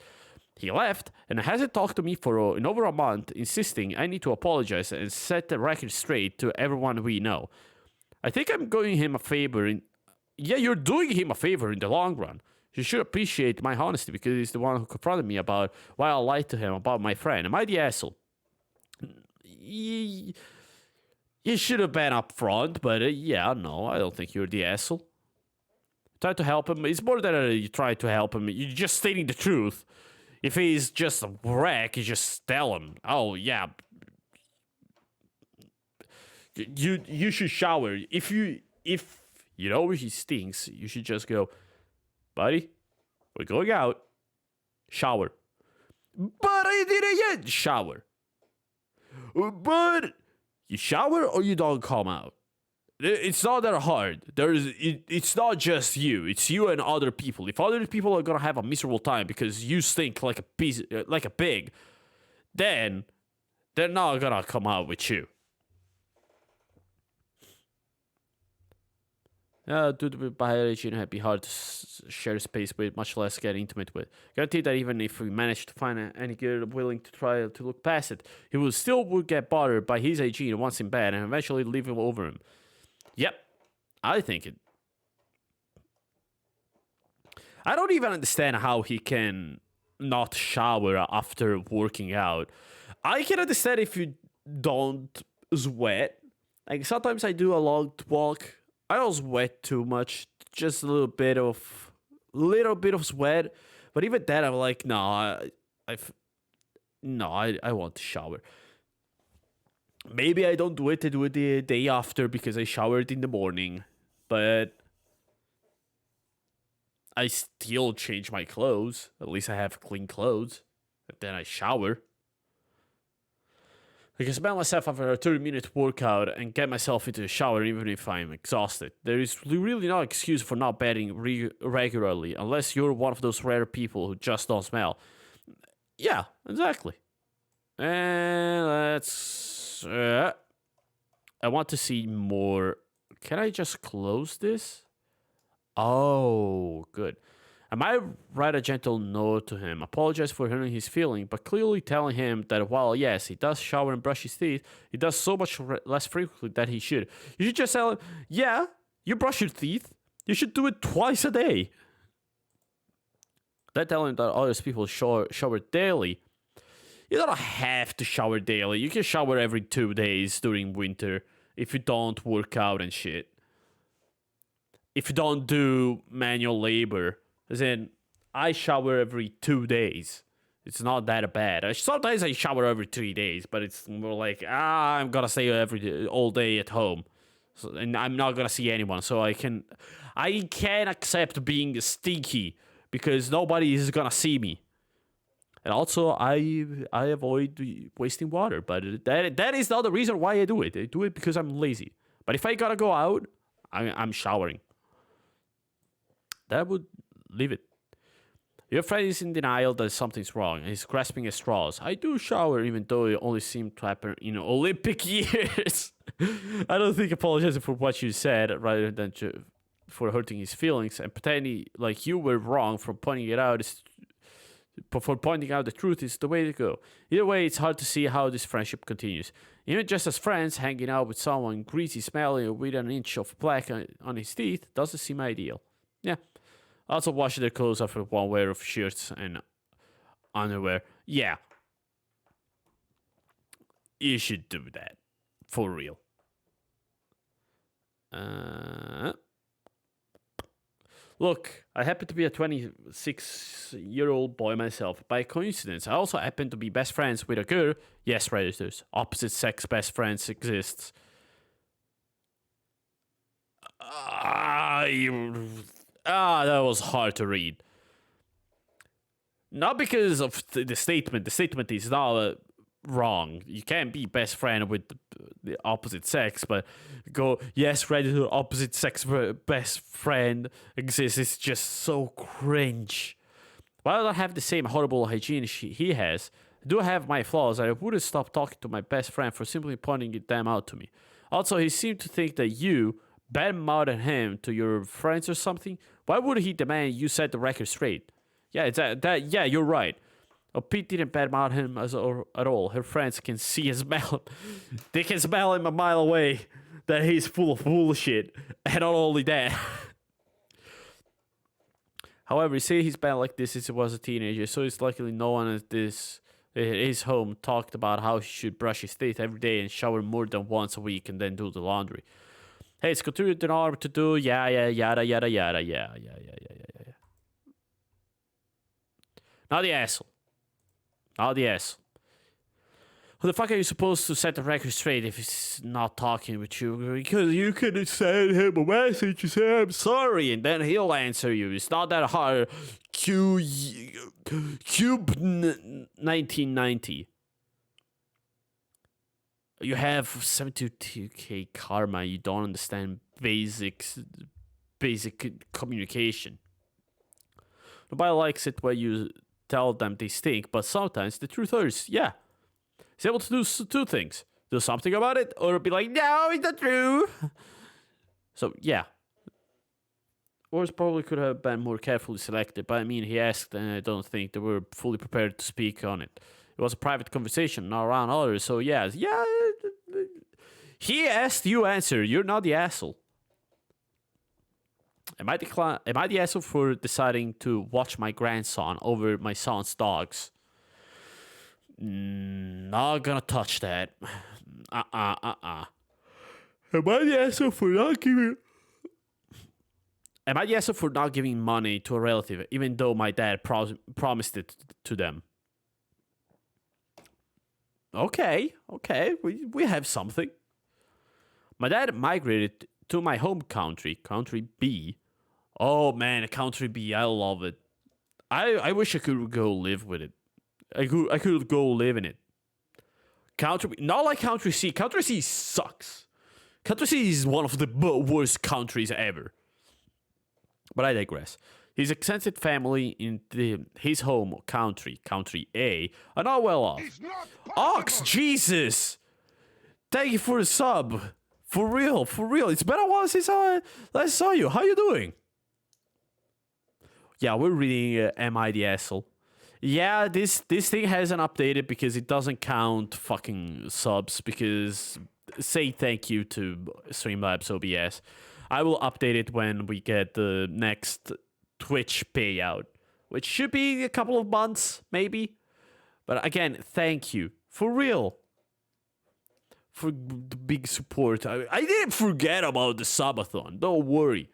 He left and hasn't talked to me in over a month, insisting I need to apologize and set the record straight to everyone we know. I think I'm doing him a favor. You're doing him a favor in the long run. You should appreciate my honesty because he's the one who confronted me about why I lied to him about my friend. Am I the asshole? You should have been upfront, but no, I don't think you're the asshole. Try to help him. It's more than you try to help him. You're just stating the truth. If he's just a wreck, you just tell him, oh yeah, you should shower. If you know he stinks, you should just go, buddy, we're going out. Shower. But I didn't yet shower. But you shower or you don't come out. It's not that hard. It's not just you. It's you and other people. If other people are gonna have a miserable time because you stink like like a pig, then they're not gonna come out with you. Due to biology, it'd be hard to share space with, much less get intimate with. Guarantee that even if we manage to find any girl willing to try to look past it, he will still get bothered by his hygiene once in bed and eventually leave him over him. Yep, I think it. I don't even understand how he can not shower after working out. I can understand if you don't sweat. Like sometimes I do a long walk. I don't sweat too much, just a little bit of sweat. But even then, I'm like, no, I want to shower. Maybe I don't do it. I do it the day after because I showered in the morning. But I still change my clothes. At least I have clean clothes. And then I shower. I can smell myself after a 30-minute workout and get myself into the shower even if I'm exhausted. There is really no excuse for not bathing regularly, unless you're one of those rare people who just don't smell. Yeah, exactly. And let's... I want to see more. Can I just close this? Oh, good. I might write a gentle note to him, apologize for hurting his feeling, but clearly telling him that while, yes, he does shower and brush his teeth, he does so much less frequently than he should. You should just tell him, yeah, you brush your teeth. You should do it twice a day. Then tell him that other people shower daily. You don't have to shower daily. You can shower every 2 days during winter if you don't work out and shit. If you don't do manual labor. As in, I shower every 2 days. It's not that bad. Sometimes I shower every 3 days, but it's more like, I'm gonna stay all day at home. So, and I'm not gonna see anyone. So I can accept being stinky because nobody is gonna see me. And also, I avoid wasting water. But that is not the reason why I do it. I do it because I'm lazy. But if I gotta go out, I'm showering. That would leave it. Your friend is in denial that something's wrong. He's grasping at straws. I do shower even though it only seemed to happen in Olympic years. I don't think apologizing for what you said rather than for hurting his feelings and pretending like you were wrong for pointing out the truth is the way to go. Either way, it's hard to see how this friendship continues. Even just as friends, hanging out with someone greasy, smelling, with an inch of black on his teeth doesn't seem ideal. Yeah. Also, wash their clothes after one wear of shirts and underwear. Yeah. You should do that. For real. Look, I happen to be a 26-year-old boy myself. By coincidence, I also happen to be best friends with a girl. Yes, Redditors. Opposite sex best friends exists. That was hard to read. Not because of the statement. The statement is not wrong. You can't be best friend with the opposite sex, but go, yes, Redditor, opposite sex best friend exists. It's just so cringe. While I don't have the same horrible hygiene he has, I do have my flaws, and I wouldn't stop talking to my best friend for simply pointing them out to me. Also, he seemed to think that you badmouthed him to your friends or something. Why would he demand you set the record straight? Yeah, yeah, you're right. Oh, Pete didn't badmouth him at all. Her friends can see and smell him. They can smell him a mile away that he's full of bullshit. And not only that. However, you say he's bad like this since he was a teenager, so it's likely no one at his home talked about how he should brush his teeth every day and shower more than once a week and then do the laundry. Hey, it's considered an arm to do. Yeah, yada, yeah. Not the asshole. Oh, yes. Who the fuck are you supposed to set the record straight if he's not talking with you? Because you can send him a message and say, I'm sorry, and then he'll answer you. It's not that hard. Cube 1990. You have 72k karma. You don't understand basic communication. Nobody likes it when you tell them they stink, but sometimes the truth hurts. Yeah. He's able to do two things. Do something about it, or be like, no, it's not true. So, yeah. Words probably could have been more carefully selected, but I mean, he asked, and I don't think they were fully prepared to speak on it. It was a private conversation, not around others, so yeah. He asked, you answer. You're not the asshole. Am I the asshole for deciding to watch my grandson over my son's dogs? Not gonna touch that. Am I the asshole for not giving... Am I the asshole for not giving money to a relative, even though my dad promised it to them? Okay, we have something. My dad migrated to my home country, country B. Oh man, country B, I love it. I wish I could go live with it. I could go live in it. Country B, not like country C. Country C sucks. Country C is one of the worst countries ever. But I digress. His extended family in his home country, country A, are not well off. Ox, Jesus! Thank you for the sub. For real. It's been a while since I saw you. How you doing? Yeah, we're reading Am I the Asshole? Yeah, this thing hasn't updated because it doesn't count fucking subs, because say thank you to Streamlabs OBS. I will update it when we get the next Twitch payout, which should be a couple of months, maybe. But again, thank you. For real. For the big support. I didn't forget about the subathon. Don't worry.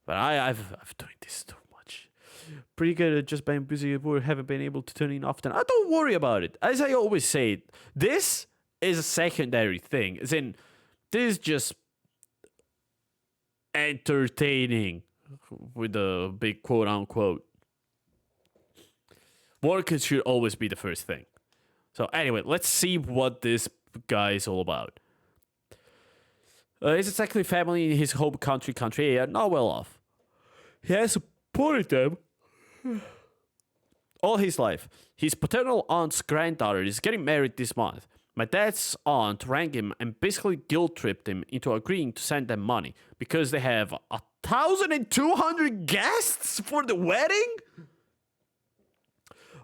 But I've doing this too much. Pretty good at just being busy at work. Haven't been able to turn in often. I don't worry about it. As I always say, this is a secondary thing. As in, this is just entertaining with a big quote unquote. Work should always be the first thing. So anyway, let's see what this guy is all about. His exactly family in his home country are not well off. He has supported them all his life. His paternal aunt's granddaughter is getting married this month. My dad's aunt rang him and basically guilt-tripped him into agreeing to send them money because they have 1,200 guests for the wedding?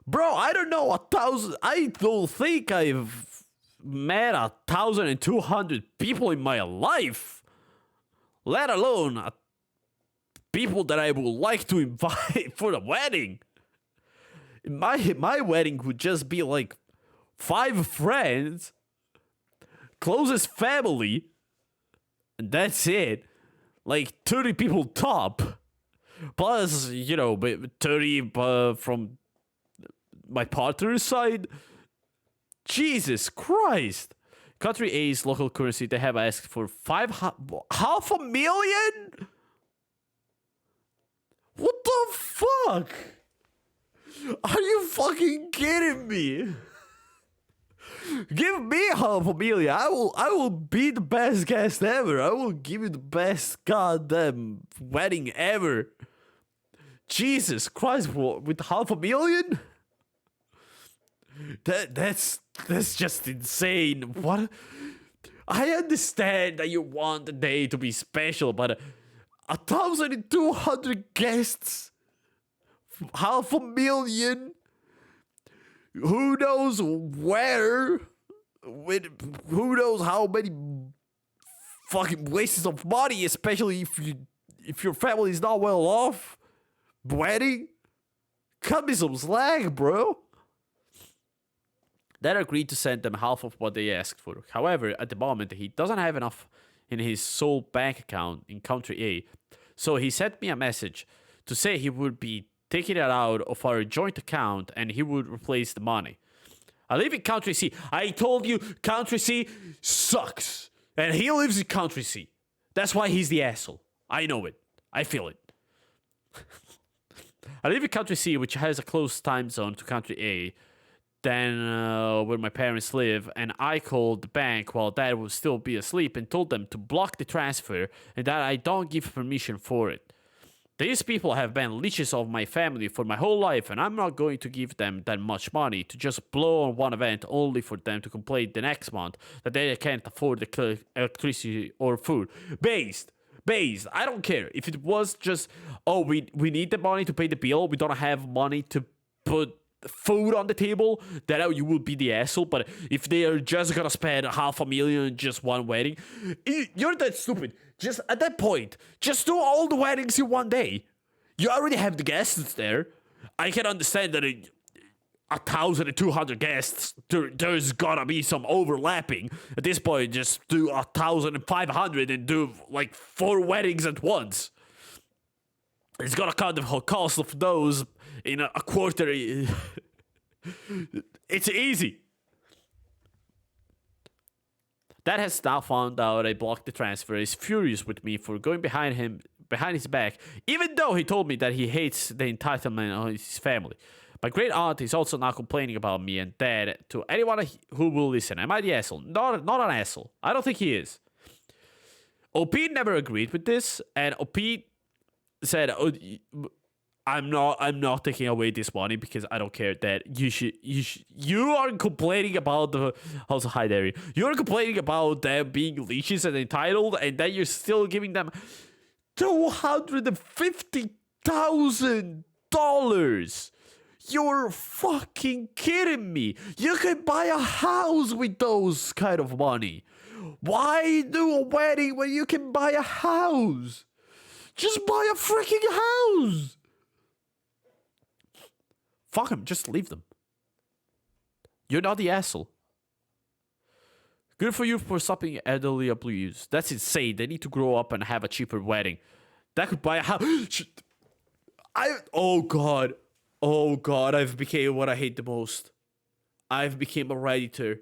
Bro, I don't know, 1,000... I don't think I've met 1,200 people in my life. Let alone people that I would like to invite for the wedding. My wedding would just be like 5 friends, closest family, and that's it. Like 30 people top. Plus, 30 from my partner's side. Jesus Christ. Country A's local currency, they have asked for $500,000? What the fuck? Are you fucking kidding me? Give me $500,000. I will be the best guest ever. I will give you the best goddamn wedding ever. Jesus Christ, with $500,000? That's just insane. What? I understand that you want the day to be special, but 1,200 guests, $500,000. Who knows where? Who knows how many fucking wastes of money, especially if your family is not well off. Wedding? Cut me some slack, bro. Dad agreed to send them half of what they asked for. However, at the moment, he doesn't have enough in his sole bank account in country A. So he sent me a message to say he would be taking it out of our joint account, and he would replace the money. I live in Country C. I told you, Country C sucks. And he lives in Country C. That's why he's the asshole. I know it. I feel it. I live in Country C, which has a close time zone to Country A than where my parents live, and I called the bank while Dad would still be asleep and told them to block the transfer and that I don't give permission for it. These people have been leeches of my family for my whole life, and I'm not going to give them that much money to just blow on one event only for them to complain the next month that they can't afford the electricity or food. Based. I don't care. If it was just, oh, we need the money to pay the bill, we don't have money to put food on the table, then you will be the asshole. But if they are just gonna spend $500,000 on just one wedding, you're that stupid. Just at that point, just do all the weddings in one day. You already have the guests there. I can understand that 1,200 guests, there's gotta be some overlapping. At this point, just do 1,500 and do like 4 weddings at once. It's gonna cut the whole cost of those in a quarter. It's easy. Dad has now found out I blocked the transfer. He's furious with me for going behind his back, even though he told me that he hates the entitlement of his family. My great aunt is also now complaining about me and Dad to anyone who will listen. Am I the asshole? Not an asshole. I don't think he is. OP never agreed with this, and OP said, oh, I'm not taking away this money because I don't care that you are complaining about the also hi there. You're complaining about them being leeches and entitled, and then you're still giving them $250,000. You're fucking kidding me. You can buy a house with those kind of money. Why do a wedding when you can buy a house? Just buy a freaking house. Fuck him, just leave them. You're not the asshole. Good for you for stopping elderly abuse. That's insane. They need to grow up and have a cheaper wedding. That could buy a house. Oh god, I've became what I hate the most. I've became a Redditor.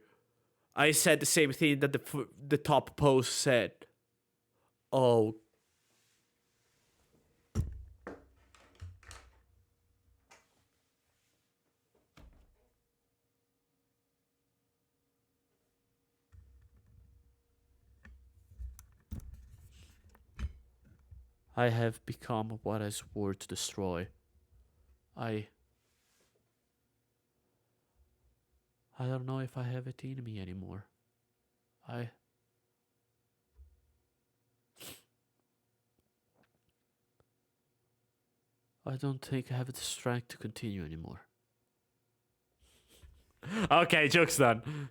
I said the same thing that the top post said. Oh. I have become what I swore to destroy. I don't know if I have it in me anymore. I don't think I have the strength to continue anymore. Okay, joke's done.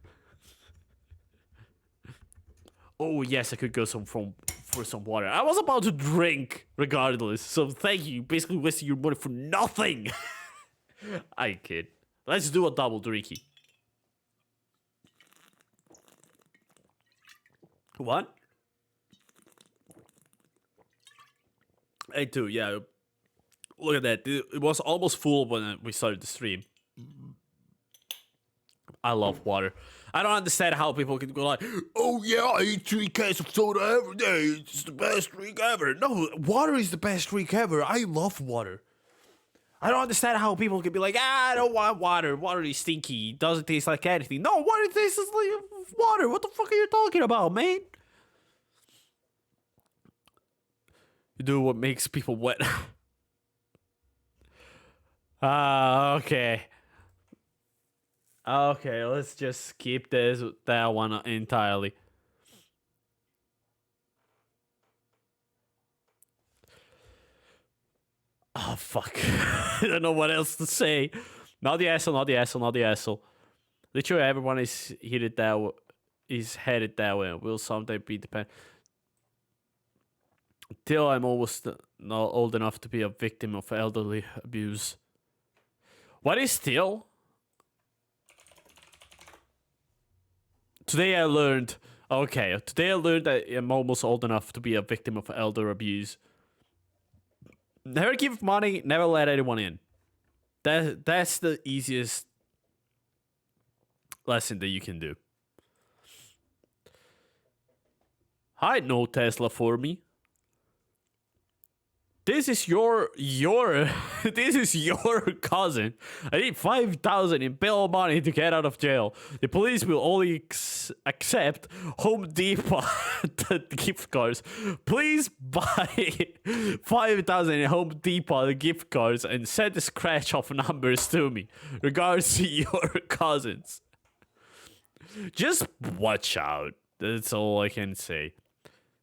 Oh yes, I could go for some water. I was about to drink regardless, so thank you. Basically wasting your money for nothing. I kid. Let's do a double drinky. What? I do, yeah. Look at that. It was almost full when we started the stream. I love water. I don't understand how people can go like, oh yeah, I eat 3 cans of soda every day. It's the best drink ever. No, water is the best drink ever. I love water. I don't understand how people can be like, I don't want water. Water is stinky. It doesn't taste like anything. No, water tastes like water. What the fuck are you talking about, man? You do what makes people wet. Okay. Okay, let's just skip that one entirely. Oh, fuck. I don't know what else to say. Not the asshole, not the asshole, not the asshole. Literally everyone is headed that way. Will someday be dependent. Till I'm almost not old enough to be a victim of elderly abuse. What is still? Today I learned that I'm almost old enough to be a victim of elder abuse. Never give money, never let anyone in. That's the easiest lesson that you can do. Hi, no Tesla for me. This is your this is your cousin. I need 5,000 in bail money to get out of jail. The police will only accept Home Depot gift cards. Please buy 5,000 in Home Depot gift cards and send a scratch off numbers to me. Regards to your cousins. Just watch out. That's all I can say.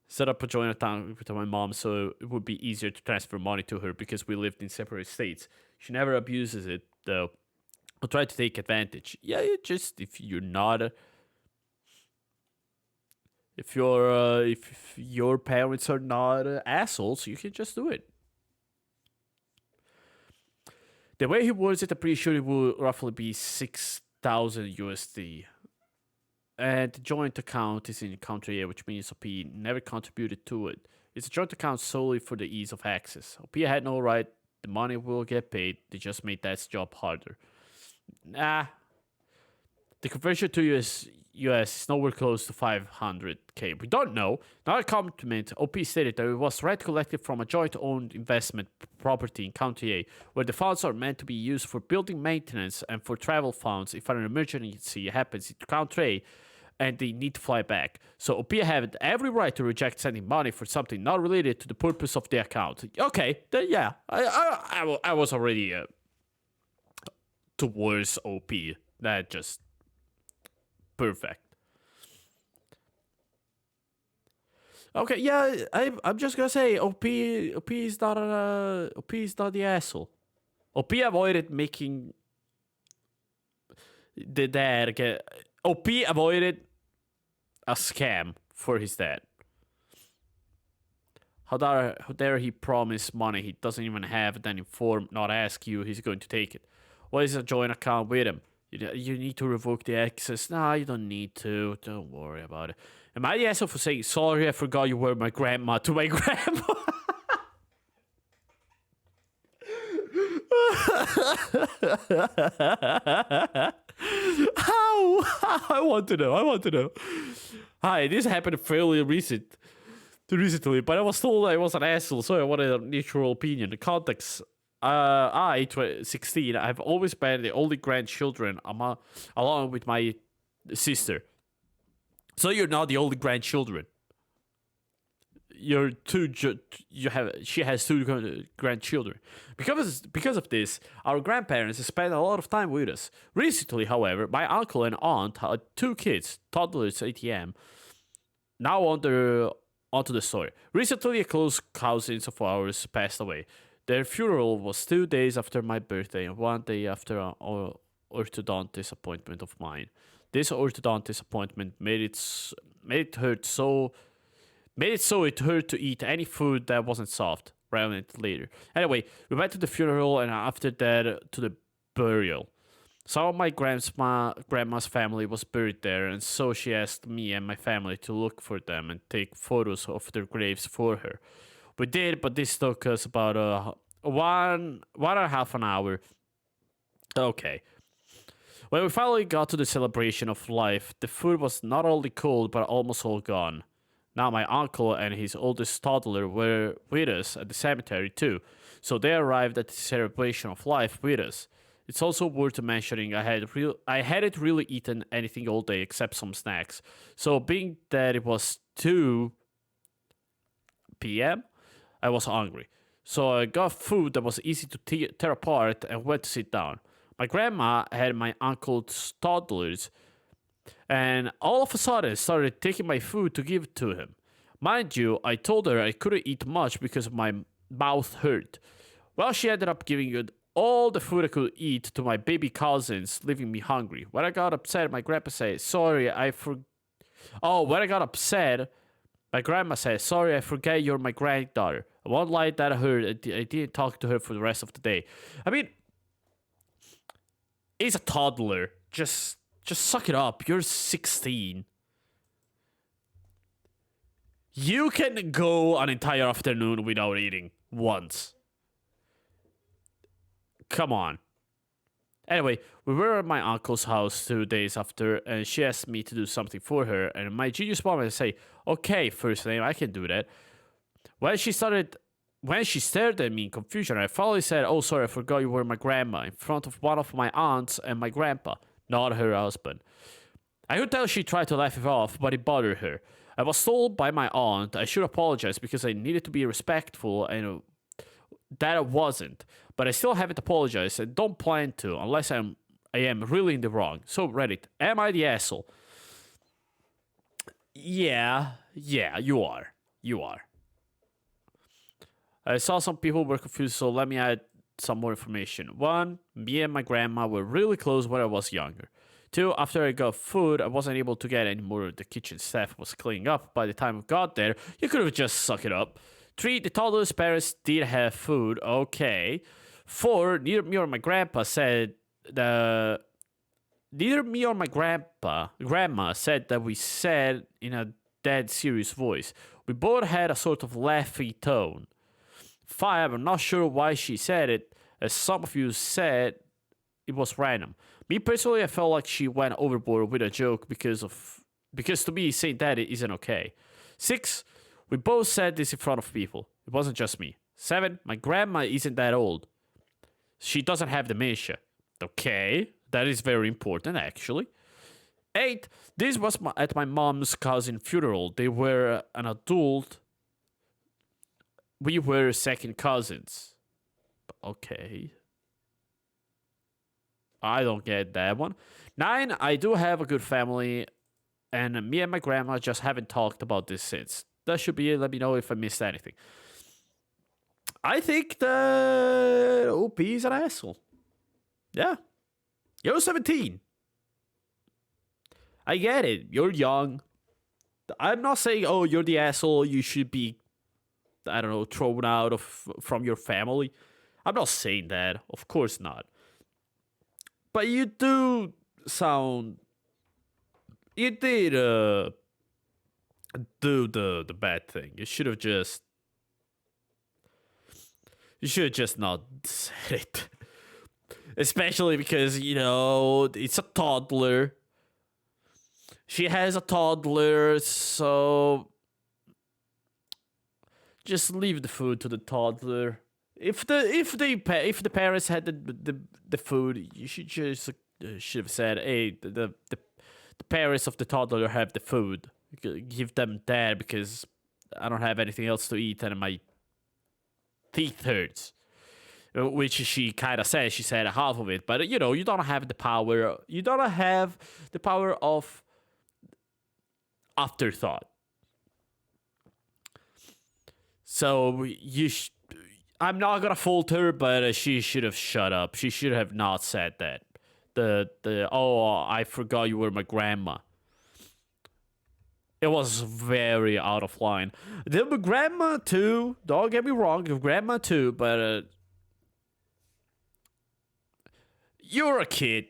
Set up a joint account with my mom so it would be easier to transfer money to her because we lived in separate states. She never abuses it, though. I'll try to take advantage. Yeah, if you're not if your parents are not assholes, you can just do it. The way he words it, I'm pretty sure it will roughly be 6,000 USD. And the joint account is in country A, which means OP never contributed to it. It's a joint account solely for the ease of access. OP had no right, the money will get paid, they just made that job harder. Nah. The conversion to US is nowhere close to 500k. We don't know. Not a compliment, OP stated that it was rent collected from a joint-owned investment property in County A, where the funds are meant to be used for building maintenance and for travel funds if an emergency happens in County A and they need to fly back. So OP had every right to reject sending money for something not related to the purpose of the account. Okay, then yeah, I was already towards OP. That just perfect. Okay, yeah, I'm just gonna say OP is not the asshole. OP avoided making the dad get. OP avoided a scam for his dad. How dare he promise money he doesn't even have, then inform, not ask you he's going to take it. What is a joint account with him? You need to revoke the access. Nah, you don't need to. Don't worry about it. Am I the asshole for saying, sorry, I forgot you were my grandma to my grandma? How? I want to know. Hi, this happened fairly recently, but I was told I was an asshole, so I wanted a neutral opinion. The context. 16, I've always been the only grandchildren along with my sister. So you're not the only grandchildren. She has two grandchildren. Because of this, our grandparents spend a lot of time with us. Recently, however, my uncle and aunt had two kids, toddlers, ATM. Now onto the story. Recently, a close cousin of ours passed away. Their funeral was 2 days after my birthday and 1 day after an orthodontist appointment of mine. This orthodontist appointment made it so it hurt to eat any food that wasn't soft. Rather later. Anyway, we went to the funeral and after that to the burial. Some of my grandma's family was buried there, and so she asked me and my family to look for them and take photos of their graves for her. We did, but this took us about one and a half an hour. Okay. When we finally got to the celebration of life, the food was not only cold, but almost all gone. Now my uncle and his oldest toddler were with us at the cemetery too, so they arrived at the celebration of life with us. It's also worth mentioning I hadn't really eaten anything all day except some snacks. So being that it was 2 p.m., I was hungry. So I got food that was easy to tear apart and went to sit down. My grandma had my uncle's toddlers and all of a sudden started taking my food to give to him. Mind you, I told her I couldn't eat much because my mouth hurt. Well, she ended up giving all the food I could eat to my baby cousins, leaving me hungry. When I got upset, my grandpa said, when I got upset, my grandma said, sorry, I forget you're my granddaughter. I won't lie that I heard. I didn't talk to her for the rest of the day. I mean, he's a toddler. Just suck it up. You're 16. You can go an entire afternoon without eating once. Come on. Anyway, we were at my uncle's house 2 days after, and she asked me to do something for her. And my genius moment, I say, "Okay, first name, I can do that." When she started, when she stared at me in confusion, I finally said, "Oh, sorry, I forgot you were my grandma," in front of one of my aunts and my grandpa, not her husband. I could tell she tried to laugh it off, but it bothered her. I was told by my aunt I should apologize because I needed to be respectful, and that I wasn't. But I still haven't apologized and don't plan to unless I am really in the wrong. So Reddit, am I the asshole? Yeah, you are. You are. I saw some people were confused, so let me add some more information. One, me and my grandma were really close when I was younger. Two, after I got food, I wasn't able to get any more. The kitchen staff was cleaning up. By the time we got there, you could have just sucked it up. Three, the toddler's parents did have food. Okay. Four, neither me or my grandpa said the. Neither me or my grandma said that we said in a dead serious voice. We both had a sort of laughy tone. Five, I'm not sure why she said it, as some of you said it was random. Me personally, I felt like she went overboard with a joke because to me saying that it isn't okay. Six, we both said this in front of people. It wasn't just me. Seven, my grandma isn't that old. She doesn't have dementia. Okay, that is very important actually. Eight, this was at my mom's cousin funeral. They were an adult. We were second cousins. Okay. I don't get that one. Nine, I do have a good family, and me and my grandma just haven't talked about this since. That should be it. Let me know if I missed anything. I think that OP is an asshole. Yeah. You're 17. I get it. You're young. I'm not saying, oh, you're the asshole. You should be, I don't know, thrown out of from your family. I'm not saying that. Of course not. But you do sound. You did do the bad thing. You should have just. You should have just not said it. Especially because, it's a toddler. She has a toddler, so just leave the food to the toddler. If the parents had the food, you should have said, "Hey, the parents of the toddler have the food. Give them that because I don't have anything else to eat and my teeth hurts." Which she kind of said. She said half of it, but you don't have the power. You don't have the power of afterthought. So I'm not gonna fault her, but she should have shut up. She should have not said that. I forgot you were my grandma. It was very out of line. The grandma too. Don't get me wrong, grandma too, but you're a kid.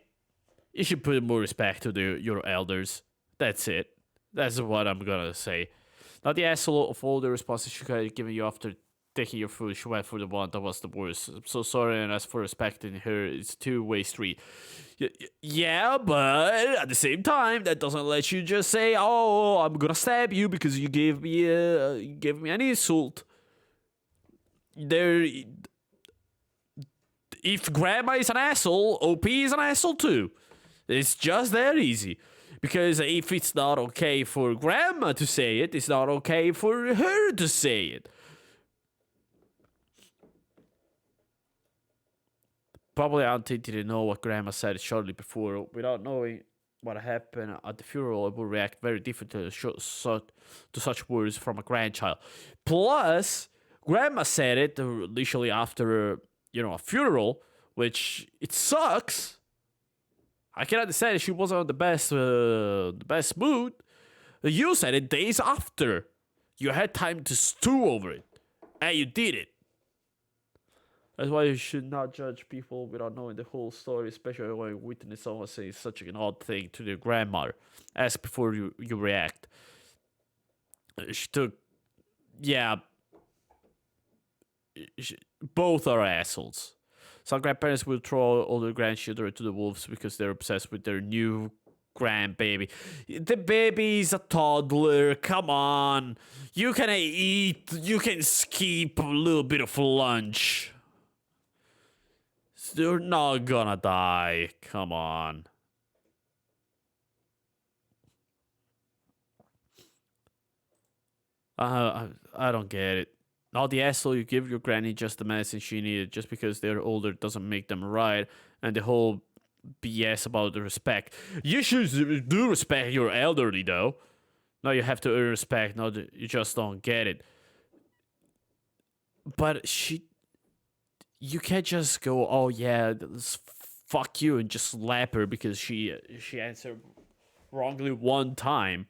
You should put more respect to your elders. That's it. That's what I'm gonna say. Not the asshole of all the responses she could have given you after taking your food. She went for the one that was the worst. I'm so sorry, and as for respecting her, it's two-way street. Yeah, but at the same time, that doesn't let you just say, "Oh, I'm gonna stab you because you gave me an insult." There, if grandma is an asshole, OP is an asshole too. It's just that easy. Because if it's not okay for grandma to say it, it's not okay for her to say it. Probably auntie didn't know what grandma said shortly before. Without knowing what happened at the funeral, it would react very differently to such words from a grandchild. Plus, grandma said it initially after a funeral, which it sucks. I can understand she wasn't on the best mood. You said it days after. You had time to stew over it, and you did it. That's why you should not judge people without knowing the whole story, especially when you witness someone saying such an odd thing to their grandmother. Ask before you react. She took, yeah. Both are assholes. Some grandparents will throw all their grandchildren to the wolves because they're obsessed with their new grandbaby. The baby's a toddler. Come on. You can eat. You can skip a little bit of lunch. They're not gonna die. Come on. I don't get it. Not the asshole you give your granny just the medicine she needed just because they're older doesn't make them right, and the whole BS about the respect. You should do respect your elderly though. No, you have to earn respect. No, you just don't get it. But you can't just go, oh yeah, fuck you, and just slap her because she answered wrongly one time.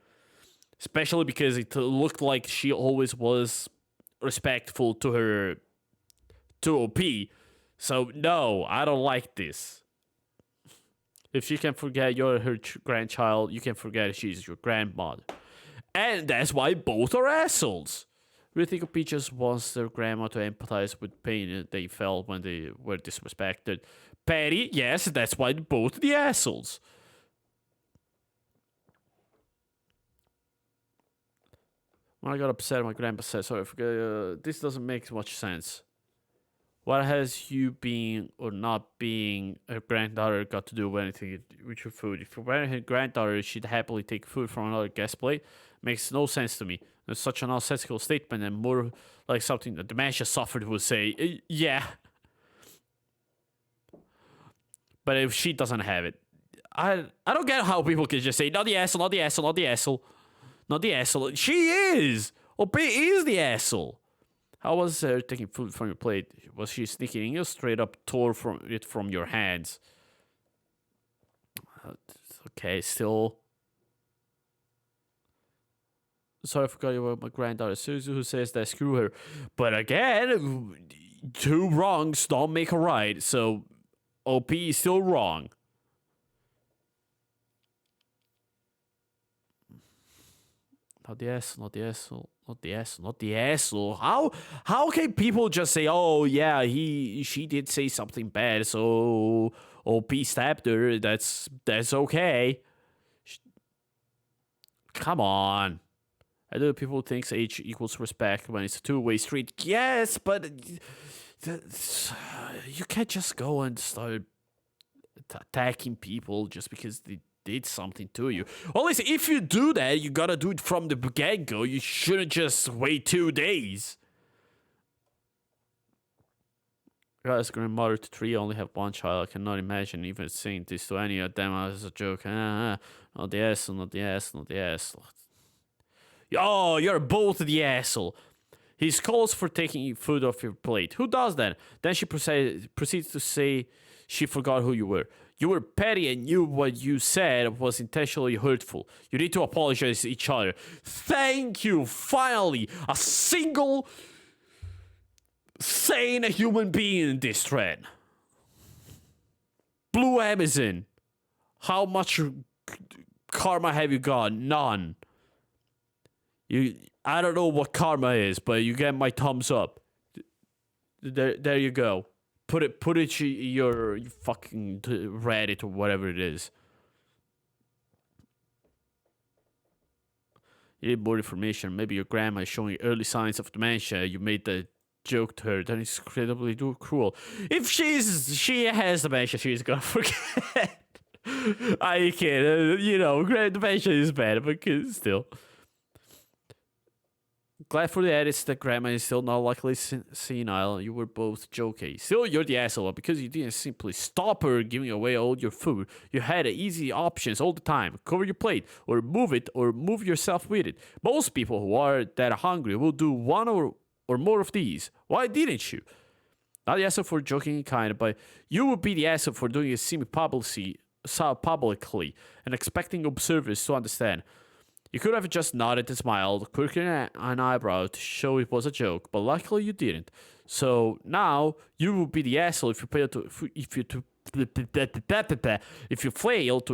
Especially because it looked like she always was respectful to her to OP. So no, I don't like this. If she can forget you're her grandchild, you can forget she's your grandmother. And that's why both are assholes. Really think OP just wants their grandma to empathize with pain they felt when they were disrespected. Patty, yes, that's why both the assholes. When I got upset, my grandpa said, sorry, this doesn't make much sense. What has you being or not being a granddaughter got to do with anything with your food? If you were her granddaughter, she'd happily take food from another guest plate. Makes no sense to me. It's such a nonsensical statement and more like something that dementia suffered would say, yeah. But if she doesn't have it, I don't get how people can just say, not the asshole, not the asshole, not the asshole. Not the asshole. She is. OP is the asshole. How was her taking food from your plate? Was she sneaking in? You straight up tore it from your hands. Okay, still. Sorry, I forgot about my granddaughter Suzu, who says that screw her. But again, two wrongs don't make a right. So OP is still wrong. Not the asshole, not the asshole, not the asshole, not the asshole. How can people just say, oh yeah, she did say something bad, so OP stabbed her. That's okay. Come on. I know people think age equals respect when it's a two-way street. Yes, but you can't just go and start attacking people just because they did something to you. Well, listen, if you do that, you gotta do it from the get-go. You shouldn't just wait 2 days. As grandmother to 3, I only have one child. I cannot imagine even saying this to any of them as a joke. Not the asshole, not the asshole, not the asshole. Oh, you're both the asshole. He calls for taking food off your plate. Who does that? Then she proceeds to say she forgot who you were. You were petty and knew what you said was intentionally hurtful. You need to apologize to each other. Thank you. Finally, a single sane human being in this thread. Blue Amazon. How much karma have you got? None. I don't know what karma is, but you get my thumbs up. There you go. Put it your fucking Reddit or whatever it is. You need more information. Maybe your grandma is showing early signs of dementia. You made the joke to her. That is incredibly cruel. If she has dementia, she's gonna forget. I can't. Dementia is bad, but still. Glad for the edits that grandma is still not luckily senile. You were both jokey. Still, you're the asshole because you didn't simply stop her giving away all your food. You had easy options all the time. Cover your plate, or move it, or move yourself with it. Most people who are that hungry will do one or more of these. Why didn't you? Not the asshole for joking kind, but you would be the asshole for doing it semi-publicly and expecting observers to understand. You could have just nodded and smiled, quirking an eyebrow to show it was a joke, but luckily you didn't. So now you will be the asshole if you fail to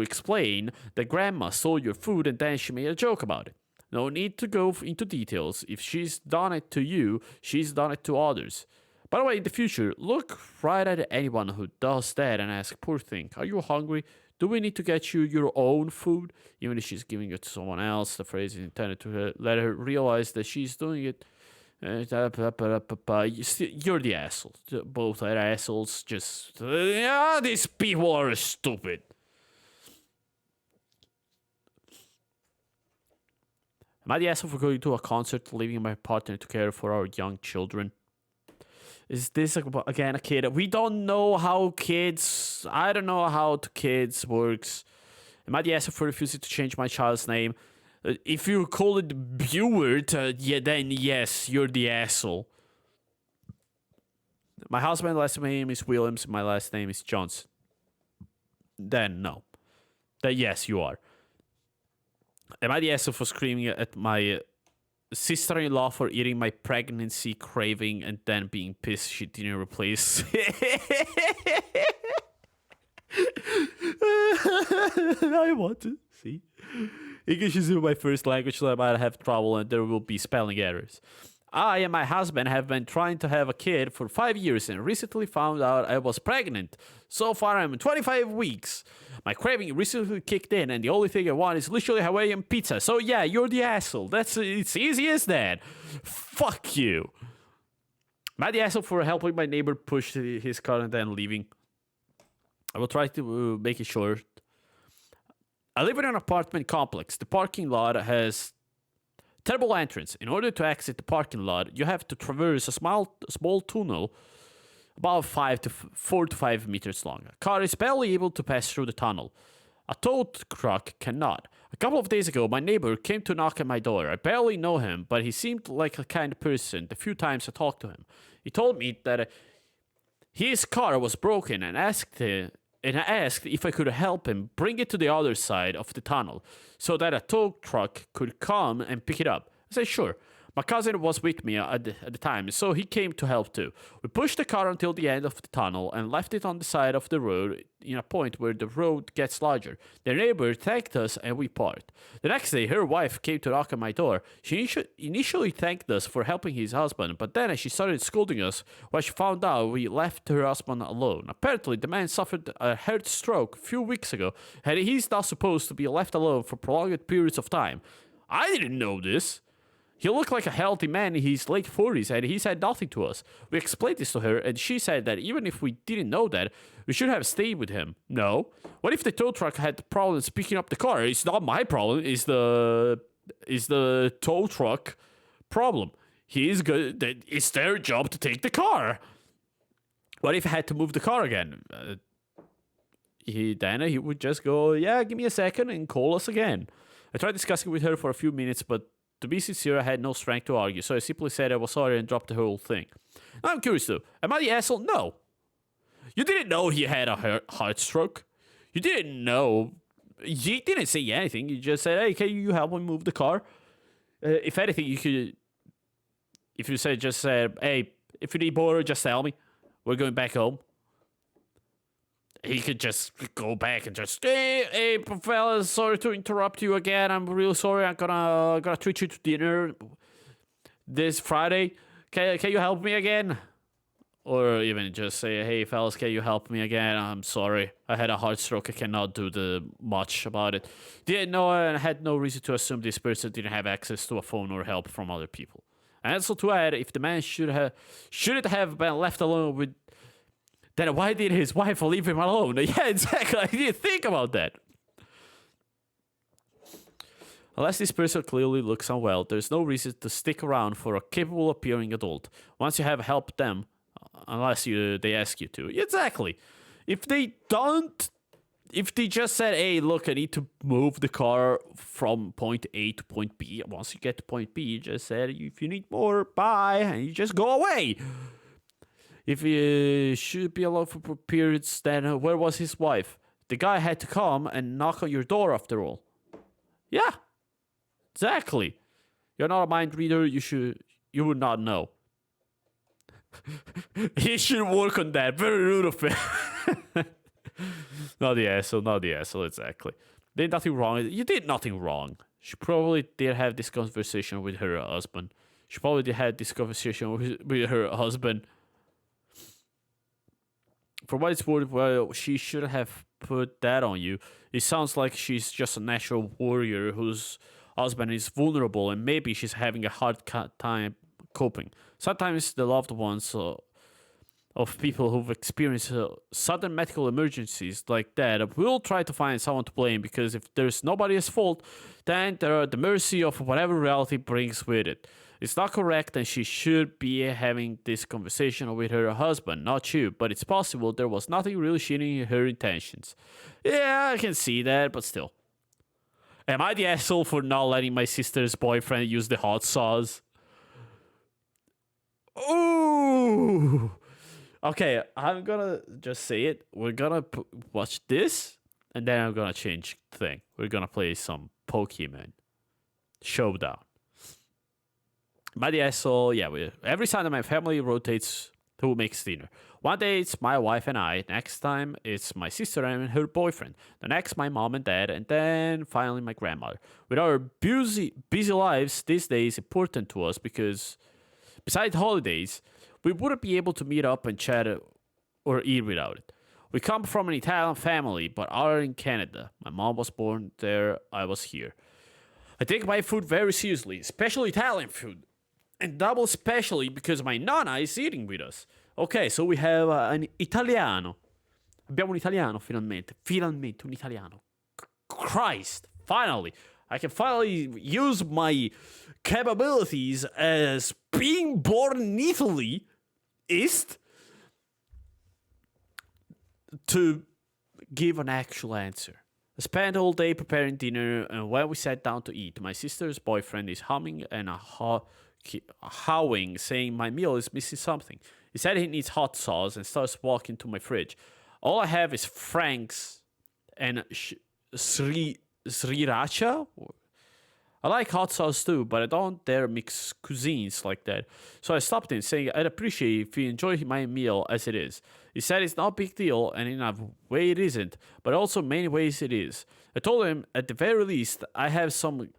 explain that grandma stole your food and then she made a joke about it. No need to go into details. If she's done it to you, she's done it to others. By the way, in the future, look right at anyone who does that and ask, poor thing, are you hungry? Do we need to get you your own food? Even if she's giving it to someone else, the phrase is intended to let her realize that she's doing it. You're the asshole. Both are assholes. Just, these people are stupid. Am I the asshole for going to a concert, leaving my partner to care for our young children? Is this again a kid? We don't know how kids. I don't know how kids works. Am I the asshole for refusing to change my child's name? If you call it Beward, yeah, then yes, you're the asshole. My husband's last name is Williams. My last name is Johnson. Then no. Then yes, you are. Am I the asshole for screaming at my sister-in-law for eating my pregnancy craving and then being pissed she didn't replace? I want to see. English is my first language, so I might have trouble and there will be spelling errors. I and my husband have been trying to have a kid for 5 years and recently found out I was pregnant. So far, I'm 25 weeks. My craving recently kicked in, and the only thing I want is literally Hawaiian pizza. So yeah, you're the asshole. It's easy as that. Fuck you. Am I the asshole for helping my neighbor push his car and then leaving? I will try to make it short. I live in an apartment complex. The parking lot has terrible entrance. In order to exit the parking lot, you have to traverse a small tunnel about 4 to 5 meters long. A car is barely able to pass through the tunnel. A tow truck cannot. A couple of days ago, my neighbor came to knock at my door. I barely know him, but he seemed like a kind person the few times I talked to him. He told me that his car was broken and I asked if I could help him bring it to the other side of the tunnel so that a tow truck could come and pick it up. I said, sure. My cousin was with me at the time, so he came to help too. We pushed the car until the end of the tunnel and left it on the side of the road in a point where the road gets larger. The neighbor thanked us and we parted. The next day, her wife came to knock on my door. She initially thanked us for helping his husband, but then she started scolding us when she found out we left her husband alone. Apparently, the man suffered a heart stroke a few weeks ago, and he's not supposed to be left alone for prolonged periods of time. I didn't know this. He looked like a healthy man in his late 40s and he said nothing to us. We explained this to her and she said that even if we didn't know that, we should have stayed with him. No. What if the tow truck had problems picking up the car? It's not my problem. It's the tow truck problem. He's good. It's their job to take the car. What if I had to move the car again? He would just go, yeah, give me a second and call us again. I tried discussing with her for a few minutes, but to be sincere, I had no strength to argue, so I simply said I was sorry and dropped the whole thing. Now I'm curious though, am I the asshole? No. You didn't know he had a heart stroke. You didn't know. You didn't say anything. You just said, hey, can you help me move the car? If anything, you could, if you just said, hey, if you need more, just tell me. We're going back home. He could just go back and just, hey, fellas, sorry to interrupt you again. I'm real sorry. I'm gonna treat you to dinner this Friday. Can you help me again? Or even just say, hey, fellas, can you help me again? I'm sorry. I had a heart stroke. I cannot do much about it. Didn't know and I had no reason to assume this person didn't have access to a phone or help from other people. And also to add, if the man shouldn't have been left alone with, then why did his wife leave him alone? Yeah, exactly. I didn't think about that. Unless this person clearly looks unwell, there's no reason to stick around for a capable appearing adult. Once you have helped them, unless they ask you to. Exactly. If they just said, hey, look, I need to move the car from point A to point B. Once you get to point B, you just said, if you need more, bye. And you just go away. If he should be alone for periods, then where was his wife? The guy had to come and knock on your door after all. Yeah, exactly. You're not a mind reader. You would not know. He should work on that. Very rude of him. Not the asshole, exactly. Did nothing wrong. You did nothing wrong. She probably did have this conversation with her husband. for what it's worth, well, she should have put that on you. It sounds like she's just a natural warrior whose husband is vulnerable and maybe she's having a hard time coping. Sometimes the loved ones of people who've experienced sudden medical emergencies like that will try to find someone to blame because if there's nobody's fault, then they're at the mercy of whatever reality brings with it. It's not correct and she should be having this conversation with her husband, not you, but it's possible there was nothing really shitty in her intentions. Yeah, I can see that, but still. Am I the asshole for not letting my sister's boyfriend use the hot sauce? Ooh! Okay, I'm gonna just say it. We're gonna watch this, and then I'm gonna change thing. We're gonna play some Pokemon Showdown. My asshole, yeah. Every Sunday, my family rotates who makes dinner. One day it's my wife and I. Next time it's my sister and her boyfriend. The next, my mom and dad, and then finally my grandmother. With our busy lives, this day is important to us because, besides holidays, we wouldn't be able to meet up and chat or eat without it. We come from an Italian family, but are in Canada. My mom was born there, I was here. I take my food very seriously, especially Italian food. And double especially because my nonna is eating with us. Ok, so we have an italiano. Abbiamo un italiano finalmente. Finalmente un italiano. Christ, finally. I can finally use my capabilities as being born in Italy to give an actual answer. I spent all day preparing dinner, and when we sat down to eat, my sister's boyfriend is humming and howling, saying my meal is missing something. He said he needs hot sauce and starts walking to my fridge. All I have is Frank's and sriracha. I like hot sauce too, but I don't dare mix cuisines like that. So I stopped him, saying I'd appreciate if he enjoyed my meal as it is. He said it's not a big deal, and in a way it isn't, but also in many ways it is. I told him, at the very least, I have some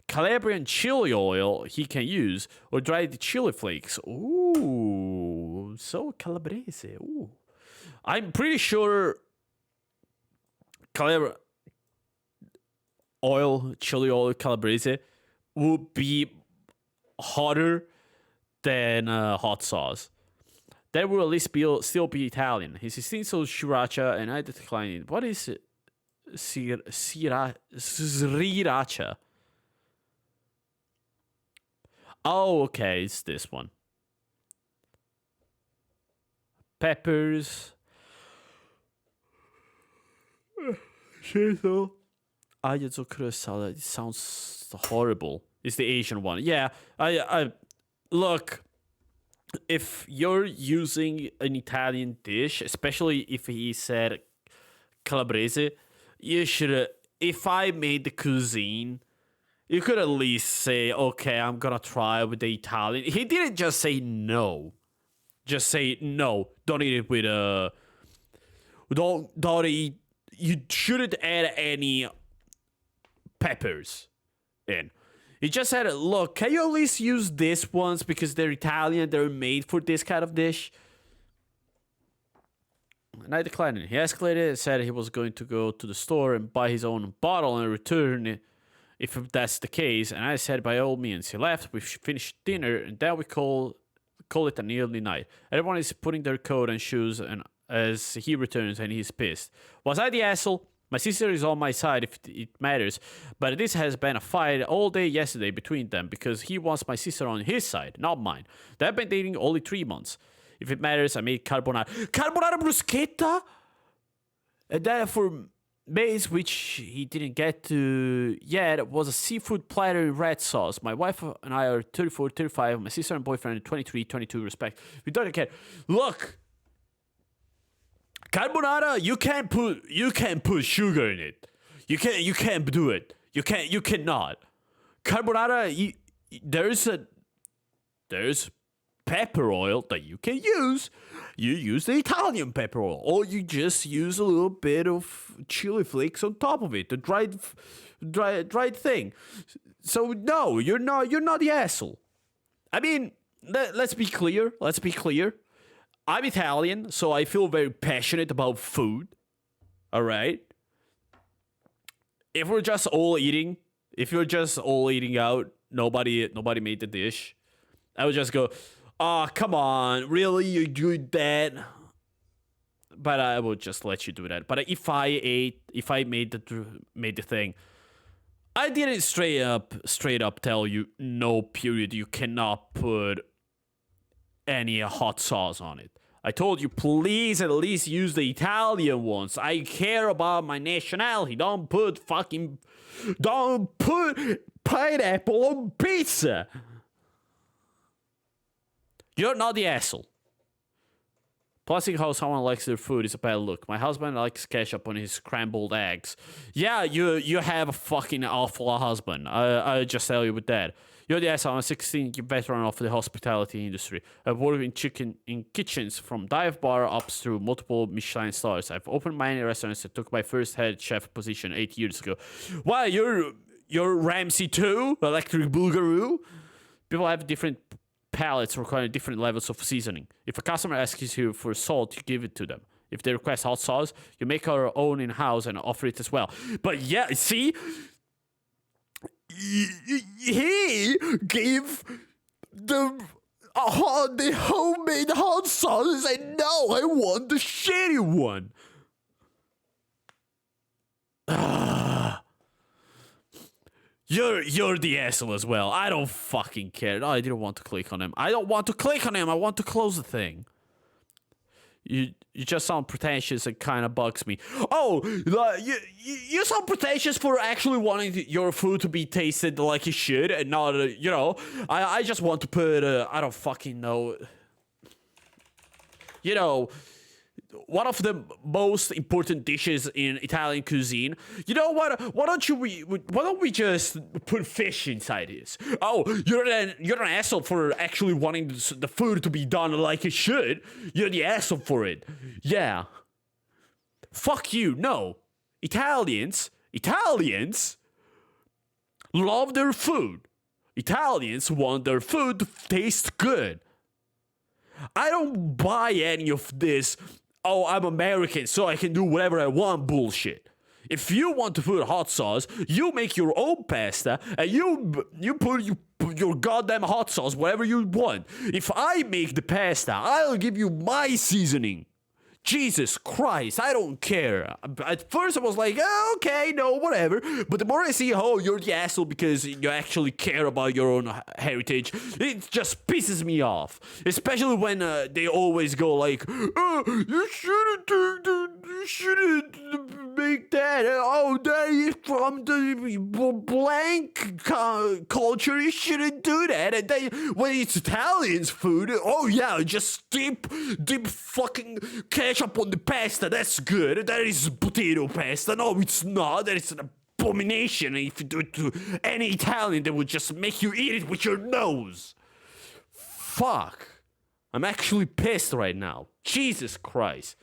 Calabrian chili oil he can use, or dried chili flakes. Ooh, so calabrese. Ooh. I'm pretty sure Calabrian chili oil calabrese would be hotter than hot sauce. That would at least still be Italian. His distinto sriracha, and I decline it. What is it? Sriracha. Oh, okay, it's this one. Peppers. Cheeto. Aglio zucchero salad. It sounds horrible. It's the Asian one. Yeah, I look. If you're using an Italian dish, especially if he said calabrese, you should. If I made the cuisine, you could at least say, "Okay, I'm gonna try with the Italian." He didn't just say no. Just say no. Don't eat it with Don't eat. You shouldn't add any peppers in. He just said, look, can you at least use this ones because they're Italian, they're made for this kind of dish? And I declined it. He escalated and said he was going to go to the store and buy his own bottle and return it if that's the case. And I said, by all means. He left, we finished dinner, and then we call it an early night. Everyone is putting their coat and shoes and as he returns, and he's pissed. Was I the asshole? My sister is on my side if it matters, but this has been a fight all day yesterday between them because he wants my sister on his side, not mine. They've been dating only 3 months. If it matters, I made carbonara. Carbonara bruschetta? And then for Maze, which he didn't get to yet, was a seafood platter in red sauce. My wife and I are 34, 35. My sister and boyfriend are 23, 22, respect. We don't care. Look! Carbonara, you can't put sugar in it. You can't do it. You cannot. Carbonara, there's pepper oil that you can use. You use the Italian pepper oil, or you just use a little bit of chili flakes on top of it, the dried thing. So no, you're not the asshole. I mean, let's be clear. I'm Italian, so I feel very passionate about food. All right. If you're just all eating out, nobody made the dish. I would just go, oh, come on, really, you do that? But I would just let you do that. But if I made the thing, I didn't straight up tell you, no, period, you cannot put any hot sauce on it. I told you, please at least use the Italian ones. I care about my nationality. Don't put pineapple on pizza. You're not the asshole. Plus, how someone likes their food is a bad look. My husband likes ketchup on his scrambled eggs. Yeah, you have a fucking awful husband. I just tell you with that. You're the asshole. I'm a 16 veteran of the hospitality industry. I've worked in kitchens from dive bar up through multiple Michelin stars. I've opened many restaurants and took my first head chef position 8 years ago. Why, you're Ramsay too? Electric Boogaloo? People have different palates requiring different levels of seasoning. If a customer asks you for salt, you give it to them. If they request hot sauce, you make our own in-house and offer it as well. But yeah, see? He gave the homemade hot sauce and now I want the shitty one. You're the asshole as well. I don't fucking care. No, I didn't want to click on him. I don't want to click on him. I want to close the thing. You just sound pretentious and kind of bugs me. Oh, you sound pretentious for actually wanting your food to be tasted like it should and not, I just want to put, I don't fucking know. One of the most important dishes in Italian cuisine. You know what? Why don't we just put fish inside this? Oh, you're an asshole for actually wanting the food to be done like it should. You're the asshole for it. Yeah. Fuck you. No. Italians love their food. Italians want their food to taste good. I don't buy any of this, oh, I'm American, so I can do whatever I want bullshit. If you want to put hot sauce, you make your own pasta, and you put your goddamn hot sauce whatever you want. If I make the pasta, I'll give you my seasoning. Jesus Christ, I don't care. At first I was like, oh, okay, no, whatever. But the more I see, oh, you're the asshole because you actually care about your own heritage, it just pisses me off. Especially when they always go like, oh, you shouldn't make that. Oh, that is from the blank culture. You shouldn't do that. And then when it's Italians food, oh yeah, just dip fucking ketchup on the pasta. That's good. That is potato pasta. No, it's not. That is an abomination. If you do it to any Italian, they would just make you eat it with your nose. Fuck. I'm actually pissed right now. Jesus Christ.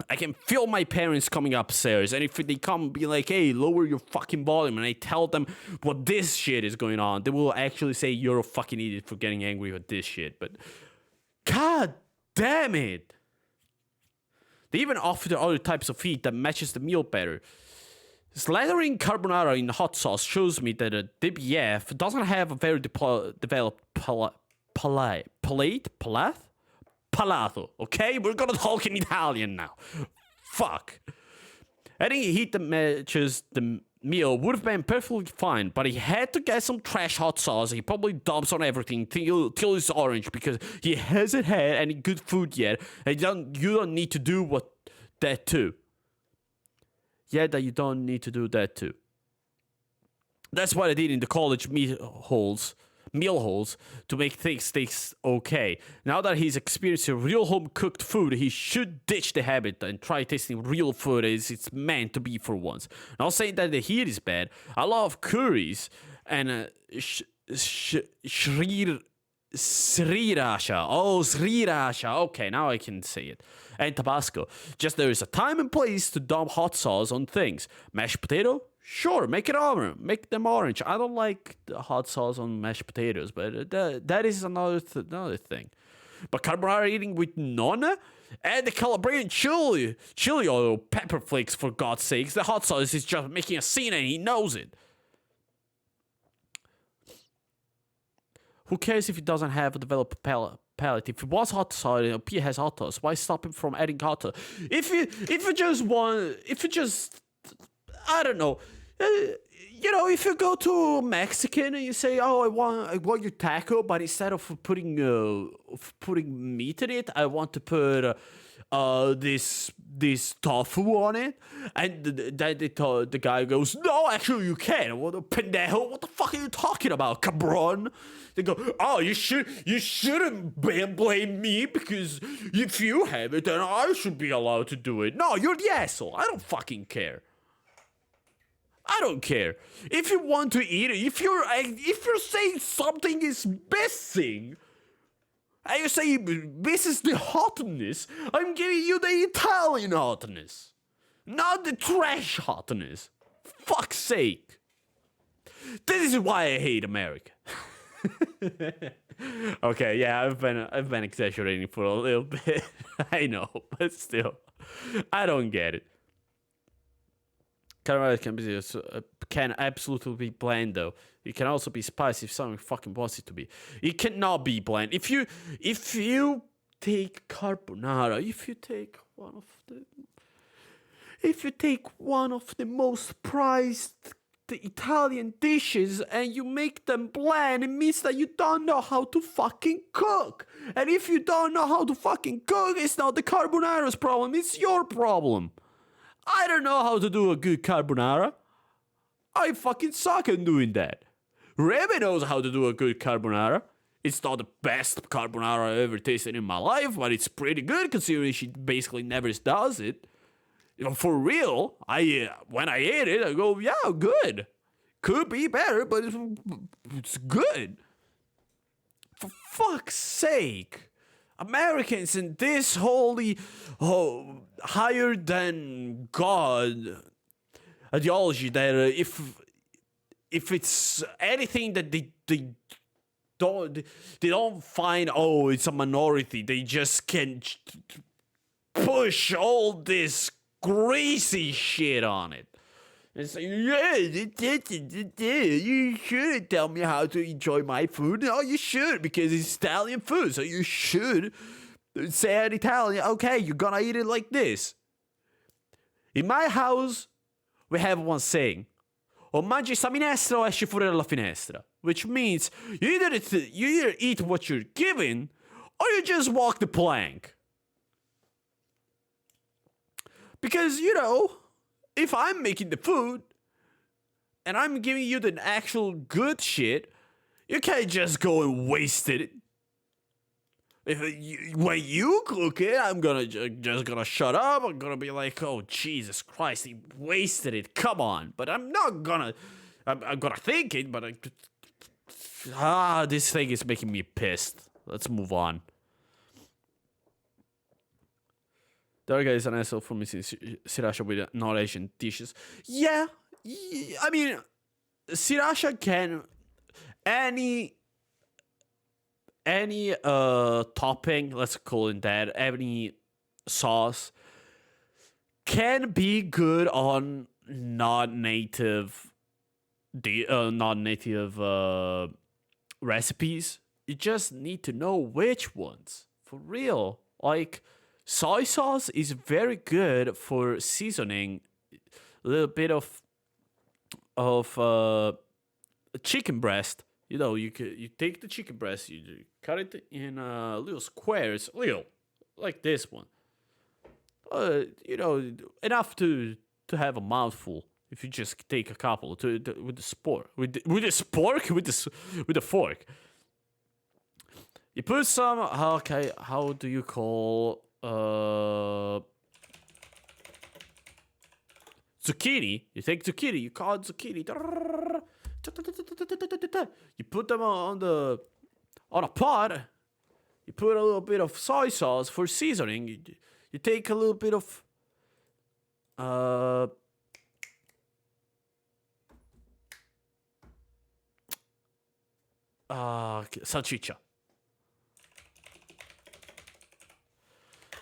I can feel my parents coming upstairs, and if they come and be like, hey, lower your fucking volume, and I tell them what this shit is going on, they will actually say you're a fucking idiot for getting angry with this shit. But god damn it. They even offer the other types of feed that matches the meal better. Slathering carbonara in hot sauce shows me that a DBF doesn't have a very developed palato, okay? We're gonna talk in Italian now. Fuck. Adding heat that matches the meal would have been perfectly fine, but he had to get some trash hot sauce he probably dumps on everything till it's orange because he hasn't had any good food yet, and you don't need to do that too. Yeah, that you don't need to do that too. That's what I did in the college meal holes to make things taste okay. Now that he's experiencing real home-cooked food, he should ditch the habit and try tasting real food as it's meant to be for once. Not saying that the heat is bad. I love curries and sriracha. Oh, sriracha. Okay, now I can say it. And Tabasco. Just there is a time and place to dump hot sauce on things. Mashed potato? Sure, make it orange. Make them orange. I don't like the hot sauce on mashed potatoes, but that is another thing. But carbonara eating with nonna? And the Calabrian chili oil, pepper flakes, for God's sakes. The hot sauce is just making a scene and he knows it. Who cares if he doesn't have a developed palate? If it was hot sauce, Pia has hot sauce. Why stop him from adding hot sauce? If you just, I don't know. If you go to Mexican and you say, "Oh, I want your taco," but instead of putting meat in it, I want to put this tofu on it, and then the guy goes, "No, actually you can't." What a pendejo! What the fuck are you talking about, cabron? They go, "Oh, you shouldn't blame me because if you have it, then I should be allowed to do it." No, you're the asshole. I don't fucking care. I don't care. If you want to eat it, if you're saying something is missing, and you say this is the hotness, I'm giving you the Italian hotness, not the trash hotness. Fuck's sake. This is why I hate America. Okay, yeah, I've been exaggerating for a little bit. I know, but still, I don't get it. Carbonara can absolutely be bland though. It can also be spicy if someone fucking wants it to be. It cannot be bland. If you take carbonara, if you take one of the most prized Italian dishes and you make them bland, it means that you don't know how to fucking cook. And if you don't know how to fucking cook, it's not the carbonara's problem, it's your problem. I don't know how to do a good carbonara. I fucking suck at doing that. Remy knows how to do a good carbonara. It's not the best carbonara I ever tasted in my life, but it's pretty good considering she basically never does it. For real, when I ate it, I go, yeah, good. Could be better, but it's good. For fuck's sake. Americans in this holy, higher than God ideology that if it's anything that they don't find, oh, it's a minority, they just can push all this greasy shit on it. And say, yeah, you should tell me how to enjoy my food. No, you should, because it's Italian food. So you should say in Italian, okay, you're gonna eat it like this. In my house, we have one saying, o mangi sta minestra o esci fuori dalla finestra. Which means you either eat what you're given, or you just walk the plank. Because, if I'm making the food and I'm giving you the actual good shit, you can't just go and waste it. When you cook it, I'm just gonna shut up. I'm gonna be like, oh, Jesus Christ, he wasted it. Come on. But I'm not gonna. I'm gonna think it, but this thing is making me pissed. Let's move on. The other guy is an asshole for missing sriracha with non-Asian dishes. Yeah, I mean, sriracha can any topping, let's call it that, any sauce can be good on non-native recipes. You just need to know which ones, for real. Like, soy sauce is very good for seasoning a little bit of chicken breast. You take the chicken breast, you cut it in little squares, like this one. Enough to have a mouthful. If you just take a couple with the fork. You put some. Okay, how do you call zucchini? You take zucchini. You call it zucchini. You put them on a pot. You put a little bit of soy sauce for seasoning. You take a little bit of salchicha.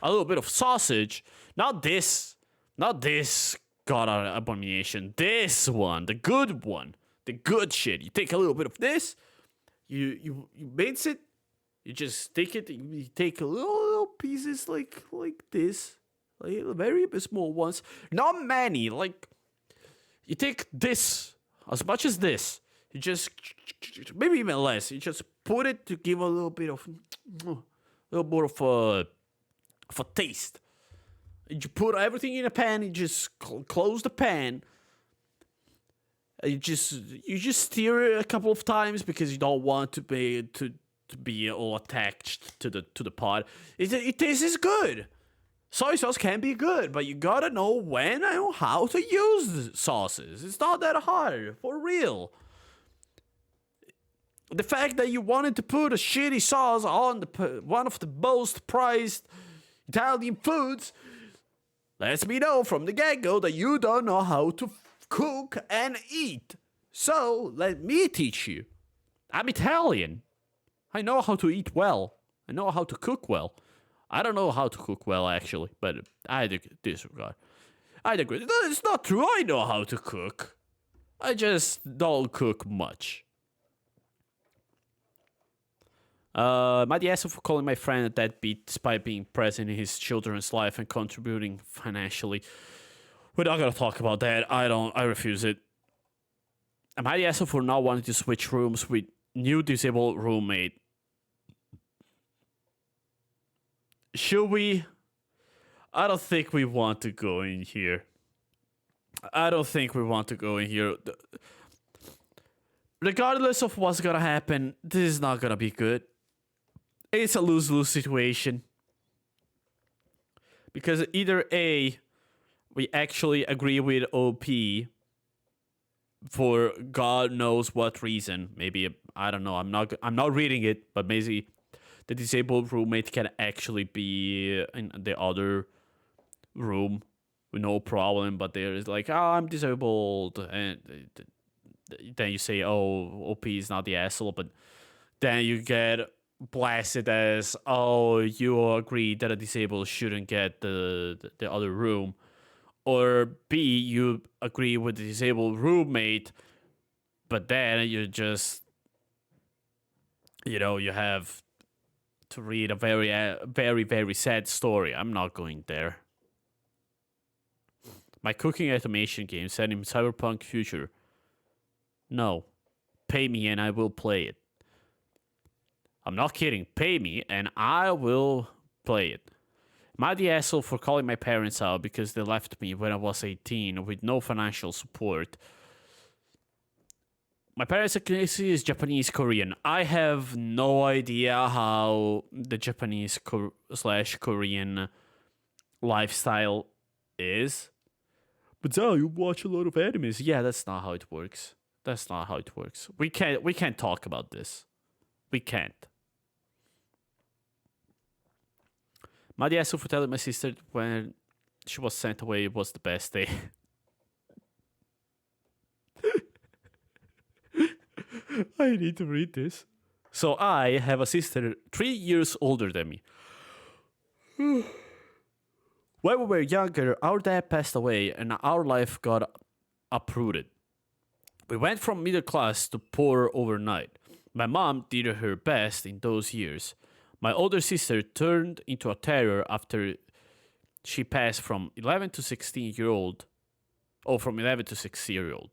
a little bit of sausage. Not this god abomination. This one, the good one, the good shit. You take a little bit of this, you mince it, you just take it, you take a little pieces like this, like very small ones, not many. Like you take this as much as this. You just maybe even less. You just put it to give a little bit of a taste. You put everything in a pan. You just close the pan. You just stir it a couple of times because you don't want to be all attached to the pot. It tastes good. Soy sauce can be good, but you gotta know when and how to use sauces. It's not that hard, for real. The fact that you wanted to put a shitty sauce on one of the most prized Italian foods lets me know from the get-go that you don't know how to cook and eat. So, let me teach you. I'm Italian. I know how to eat well. I know how to cook well. I don't know how to cook well, actually, but I disregard. I agree. It's not true. I know how to cook. I just don't cook much. My DSO for calling my friend a deadbeat despite being present in his children's life and contributing financially. We're not gonna talk about that. I refuse it. My DSO for not wanting to switch rooms with new disabled roommate. Should we? I don't think we want to go in here. Regardless of what's gonna happen, this is not gonna be good. It's a lose-lose situation. Because either A, we actually agree with OP for God knows what reason. Maybe, I don't know, I'm not reading it, but maybe the disabled roommate can actually be in the other room with no problem, but they're like, oh, I'm disabled, and then you say, oh, OP is not the asshole, but then you get blasted as, oh, you agree that a disabled shouldn't get the other room, or B, you agree with the disabled roommate, but then you just, you have to read a very, very sad story. I'm not going there. My cooking automation game set in cyberpunk future. No. Pay me and I will play it. I'm not kidding. Pay me and I will play it. Am I the asshole for calling my parents out because they left me when I was 18 with no financial support? My parents' ethnicity is Japanese Korean. I have no idea how the Japanese / Korean lifestyle is. But you watch a lot of animes. Yeah, that's not how it works. We can't talk about this. We can't. Madiasu for telling my sister when she was sent away it was the best day. I need to read this. So I have a sister 3 years older than me. When we were younger, our dad passed away and our life got uprooted. We went from middle class to poor overnight. My mom did her best in those years. My older sister turned into a terror after she passed from 11 to 16-year-old. Oh, from 11 to 6-year-old.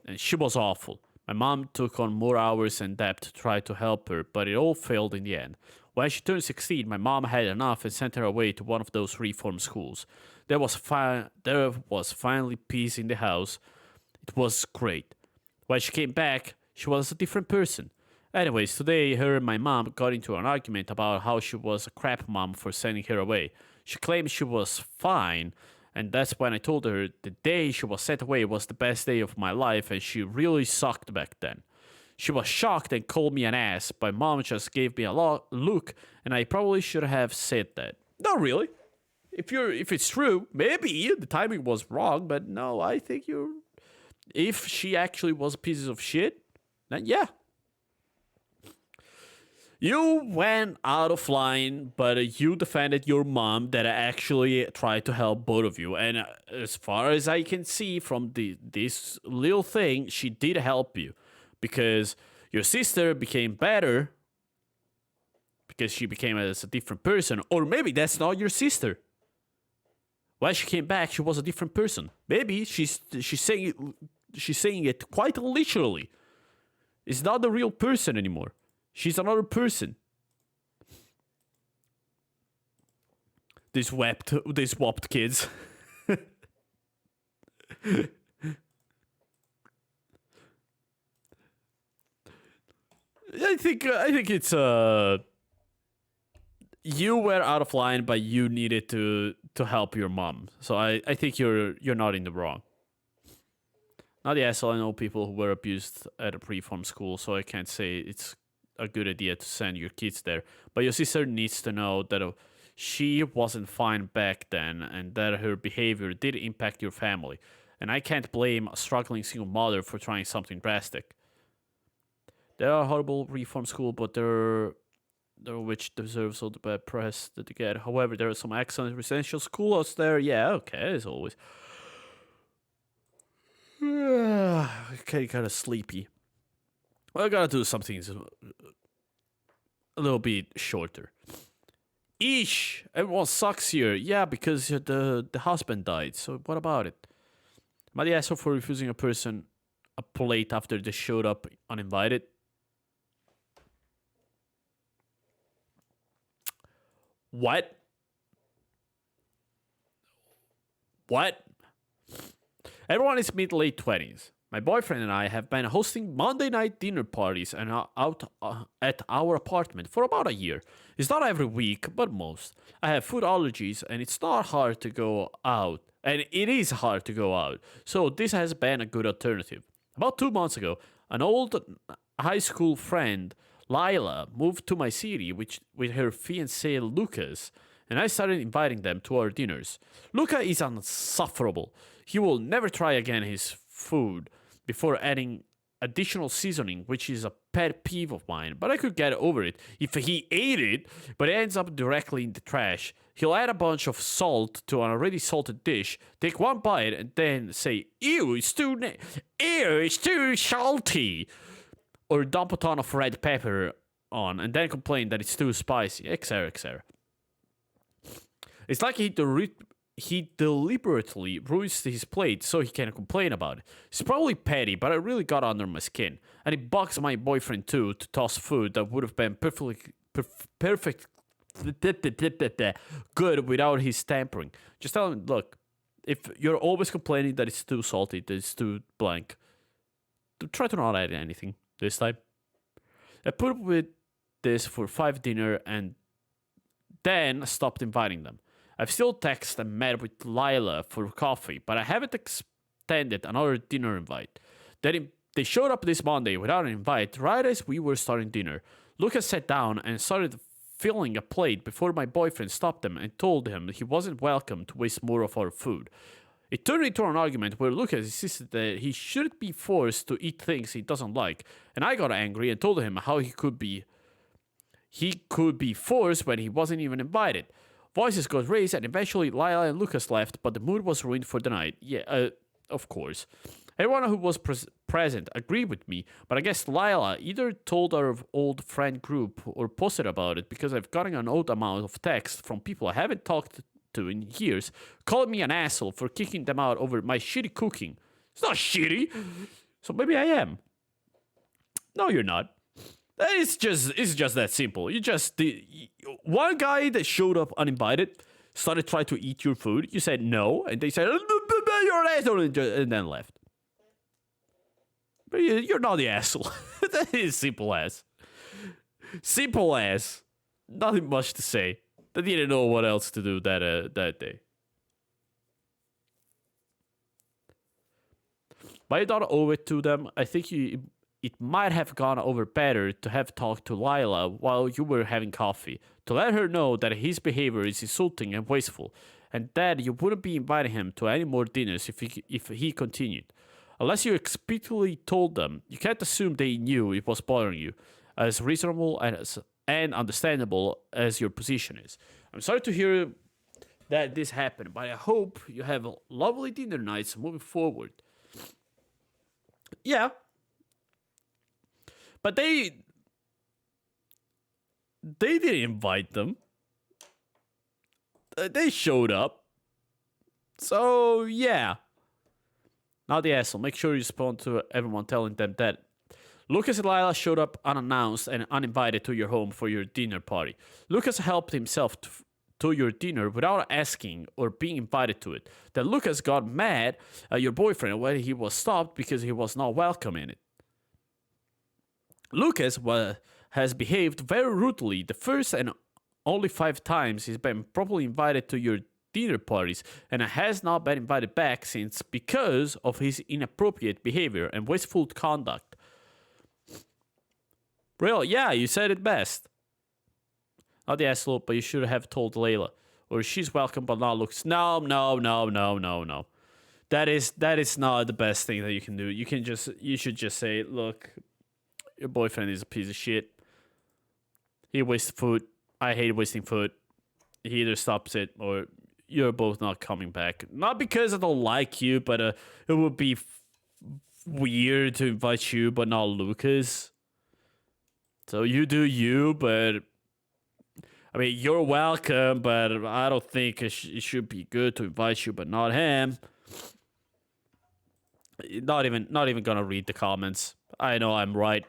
And she was awful. My mom took on more hours and debt to try to help her, but it all failed in the end. When she turned 16, my mom had enough and sent her away to one of those reform schools. There was finally peace in the house. It was great. When she came back, she was a different person. Anyways, today her and my mom got into an argument about how she was a crap mom for sending her away. She claimed she was fine, and that's when I told her the day she was sent away was the best day of my life and she really sucked back then. She was shocked and called me an ass, but mom just gave me a look and I probably should have said that. Not really. If it's true, maybe the timing was wrong, but no, I think if she actually was a piece of shit, then yeah. You went out of line, but you defended your mom that actually tried to help both of you. And as far as I can see from this little thing, she did help you because your sister became better because she became as a different person. Or maybe that's not your sister. When she came back, she was a different person. Maybe she's saying it quite literally. It's not the real person anymore. She's another person. These swapped kids. I think it's you were out of line, but you needed to help your mom. So I think you're not in the wrong. Not the asshole. I know people who were abused at a pre-form school, so I can't say it's a good idea to send your kids there. But your sister needs to know that she wasn't fine back then and that her behavior did impact your family. And I can't blame a struggling single mother for trying something drastic. They are a horrible reform school, but they're which deserves all the bad press that they get. However, there are some excellent residential schools there. Yeah, okay, as always. Okay, kind of sleepy. Well, I gotta do something a little bit shorter. Eesh, everyone sucks here. Yeah, because the husband died. So what about it? Am I the asshole for refusing a person a plate after they showed up uninvited? What? What? Everyone is mid late 20s. My boyfriend and I have been hosting Monday night dinner parties and are out at our apartment for about a year. It's not every week, but most. I have food allergies and it's not hard to go out. And it is hard to go out. So this has been a good alternative. About 2 months ago, an old high school friend, Lila, moved to my city with her fiancé Lucas, and I started inviting them to our dinners. Luca is insufferable. He will never try again his food before adding additional seasoning, which is a pet peeve of mine, but I could get over it if he ate it, but it ends up directly in the trash. He'll add a bunch of salt to an already salted dish, take one bite, and then say, ew, it's too salty, or dump a ton of red pepper on, and then complain that it's too spicy, etc., etc. It's like he deliberately ruins his plate so he can complain about it. It's probably petty, but it really got under my skin. And it bugs my boyfriend too to toss food that would have been perfect good without his tampering. Just tell him, look, if you're always complaining that it's too salty, that it's too blank, try to not add anything this time. I put up with this for 5 dinner and then stopped inviting them. I've still texted and met with Lila for coffee, but I haven't extended another dinner invite. They showed up this Monday without an invite right as we were starting dinner. Lucas sat down and started filling a plate before my boyfriend stopped him and told him he wasn't welcome to waste more of our food. It turned into an argument where Lucas insisted that he shouldn't be forced to eat things he doesn't like, and I got angry and told him how he could be forced when he wasn't even invited. Voices got raised, and eventually Lila and Lucas left, but the mood was ruined for the night. Yeah, of course. Everyone who was present agreed with me, but I guess Lila either told our old friend group or posted about it because I've gotten an odd amount of text from people I haven't talked to in years, calling me an asshole for kicking them out over my shitty cooking. It's not shitty, so maybe I am. No, you're not. It's just that simple. One guy that showed up uninvited started trying to eat your food. You said no, and they said you're an asshole, and then left. But you're not the asshole. That is simple as. Simple as. Nothing much to say. They didn't know what else to do that day. But I don't owe it to them. I think it might have gone over better to have talked to Lila while you were having coffee, to let her know that his behavior is insulting and wasteful, and that you wouldn't be inviting him to any more dinners if he continued. Unless you explicitly told them, you can't assume they knew it was bothering you. As reasonable and understandable as your position is. I'm sorry to hear that this happened, but I hope you have lovely dinner nights moving forward. Yeah, but they didn't invite them. They showed up. So yeah. Now the asshole. Make sure you respond to everyone telling them that Lucas and Lila showed up unannounced and uninvited to your home for your dinner party. Lucas helped himself to your dinner without asking or being invited to it. Then Lucas got mad at your boyfriend when he was stopped because he was not welcome in it. Lucas has behaved very rudely the first and only 5 times he's been properly invited to your dinner parties and has not been invited back since because of his inappropriate behavior and wasteful conduct. Real, yeah, you said it best. Not the asshole, but you should have told Layla. Or she's welcome but not looks. No. That is not the best thing that you can do. You should just say, look, your boyfriend is a piece of shit. He wastes food. I hate wasting food. He either stops it or you're both not coming back. Not because I don't like you, but it would be weird to invite you but not Lucas. So you do you, but I mean, you're welcome, but I don't think it should be good to invite you, but not him. Not even gonna read the comments. I know I'm right.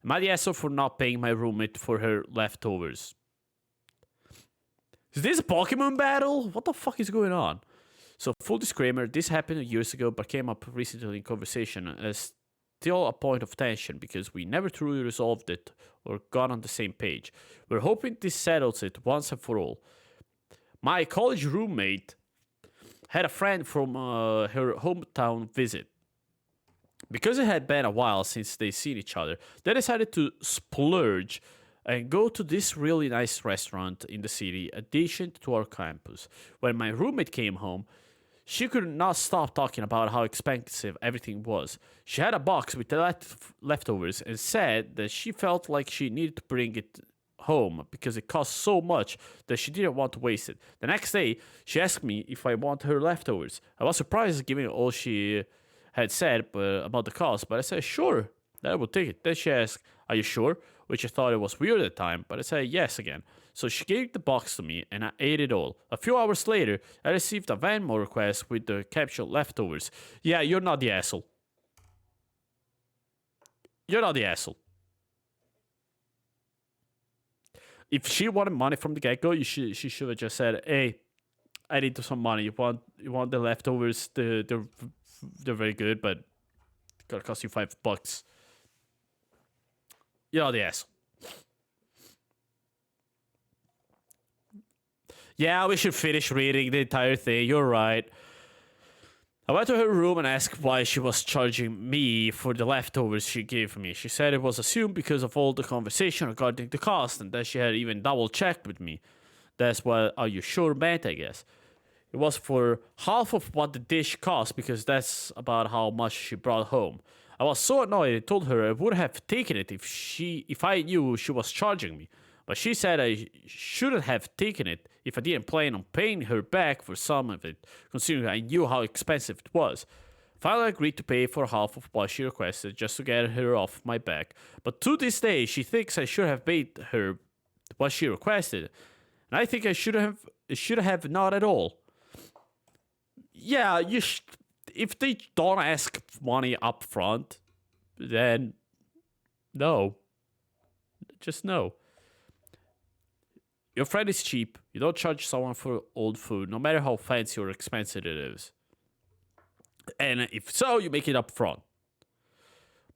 Am I the asshole for not paying my roommate for her leftovers? Is this a Pokemon battle? What the fuck is going on? So, full disclaimer, this happened years ago, but came up recently in conversation as still a point of tension because we never truly resolved it or got on the same page. We're hoping this settles it once and for all. My college roommate had a friend from her hometown visit. Because it had been a while since they seen each other, they decided to splurge and go to this really nice restaurant in the city adjacent to our campus. When my roommate came home, she could not stop talking about how expensive everything was. She had a box with the leftovers and said that she felt like she needed to bring it home because it cost so much that she didn't want to waste it. The next day, she asked me if I want her leftovers. I was surprised given all she had said about the cost, but I said, sure, I will take it. Then she asked, are you sure? Which I thought it was weird at the time, but I said yes again. So she gave the box to me, and I ate it all. A few hours later, I received a Venmo request with the caption leftovers. Yeah, you're not the asshole. You're not the asshole. If she wanted money from the get-go, she should have just said, hey, I need some money. You want the leftovers? They're very good, but it's gonna cost you $5. You're the asshole. Yeah, we should finish reading the entire thing. You're right. I went to her room and asked why she was charging me for the leftovers she gave me. She said it was assumed because of all the conversation regarding the cost and that she had even double checked with me. That's what are you sure meant, I guess. It was for half of what the dish cost because that's about how much she brought home. I was so annoyed I told her I would have taken it if I knew she was charging me. But she said I shouldn't have taken it if I didn't plan on paying her back for some of it, considering I knew how expensive it was. Finally, I agreed to pay for half of what she requested just to get her off my back. But to this day, she thinks I should have paid her what she requested, and I think I should have not at all. Yeah, if they don't ask money up front, then no. Just no. Your friend is cheap. You don't charge someone for old food, no matter how fancy or expensive it is. And if so, you make it up front.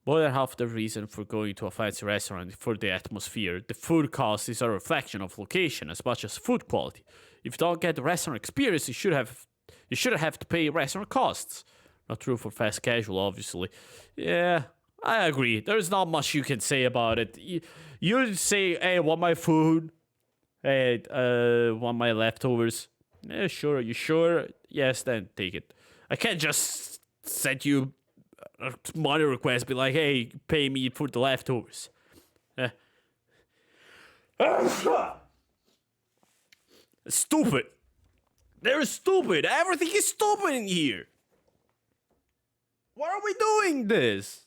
More than half the reason for going to a fancy restaurant is for the atmosphere. The food cost is a reflection of location as much as food quality. If you don't get the restaurant experience, you shouldn't have to pay restaurant costs. Not true for fast casual, obviously. Yeah, I agree. There's not much you can say about it. You say, hey, want my food? Hey, want my leftovers? Yeah, sure. Are you sure? Yes, then take it. I can't just send you a money request, be like, hey, pay me for the leftovers. Stupid. They're stupid. Everything is stupid in here. Why are we doing this?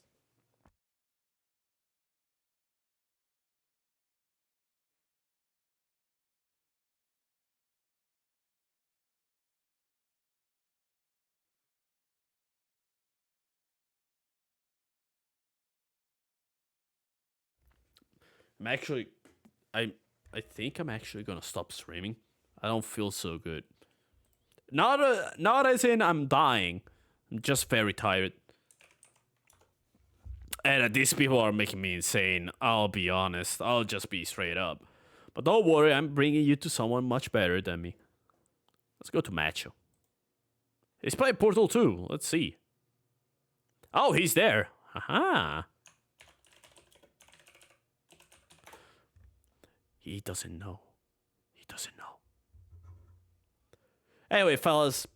I'm actually, I, I think I'm actually gonna stop streaming. I don't feel so good. Not as in I'm dying. I'm just very tired. And these people are making me insane. I'll be honest. I'll just be straight up. But don't worry, I'm bringing you to someone much better than me. Let's go to Macho. He's playing Portal 2. Let's see. Oh, he's there. Aha. He doesn't know. He doesn't know. Anyway, fellas,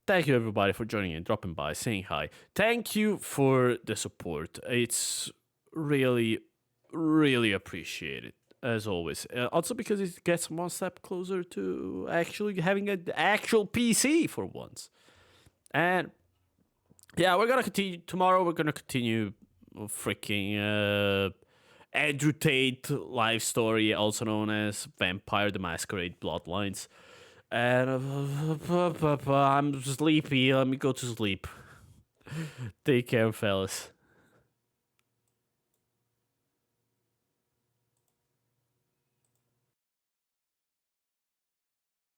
thank you everybody for joining in, dropping by, saying hi. Thank you for the support. It's really, really appreciated, as always. Also because it gets one step closer to actually having an actual PC for once. And yeah, we're gonna continue tomorrow. We're gonna continue freaking Andrew Tate life story, also known as Vampire the Masquerade Bloodlines. And I'm sleepy. Let me go to sleep. Take care, fellas.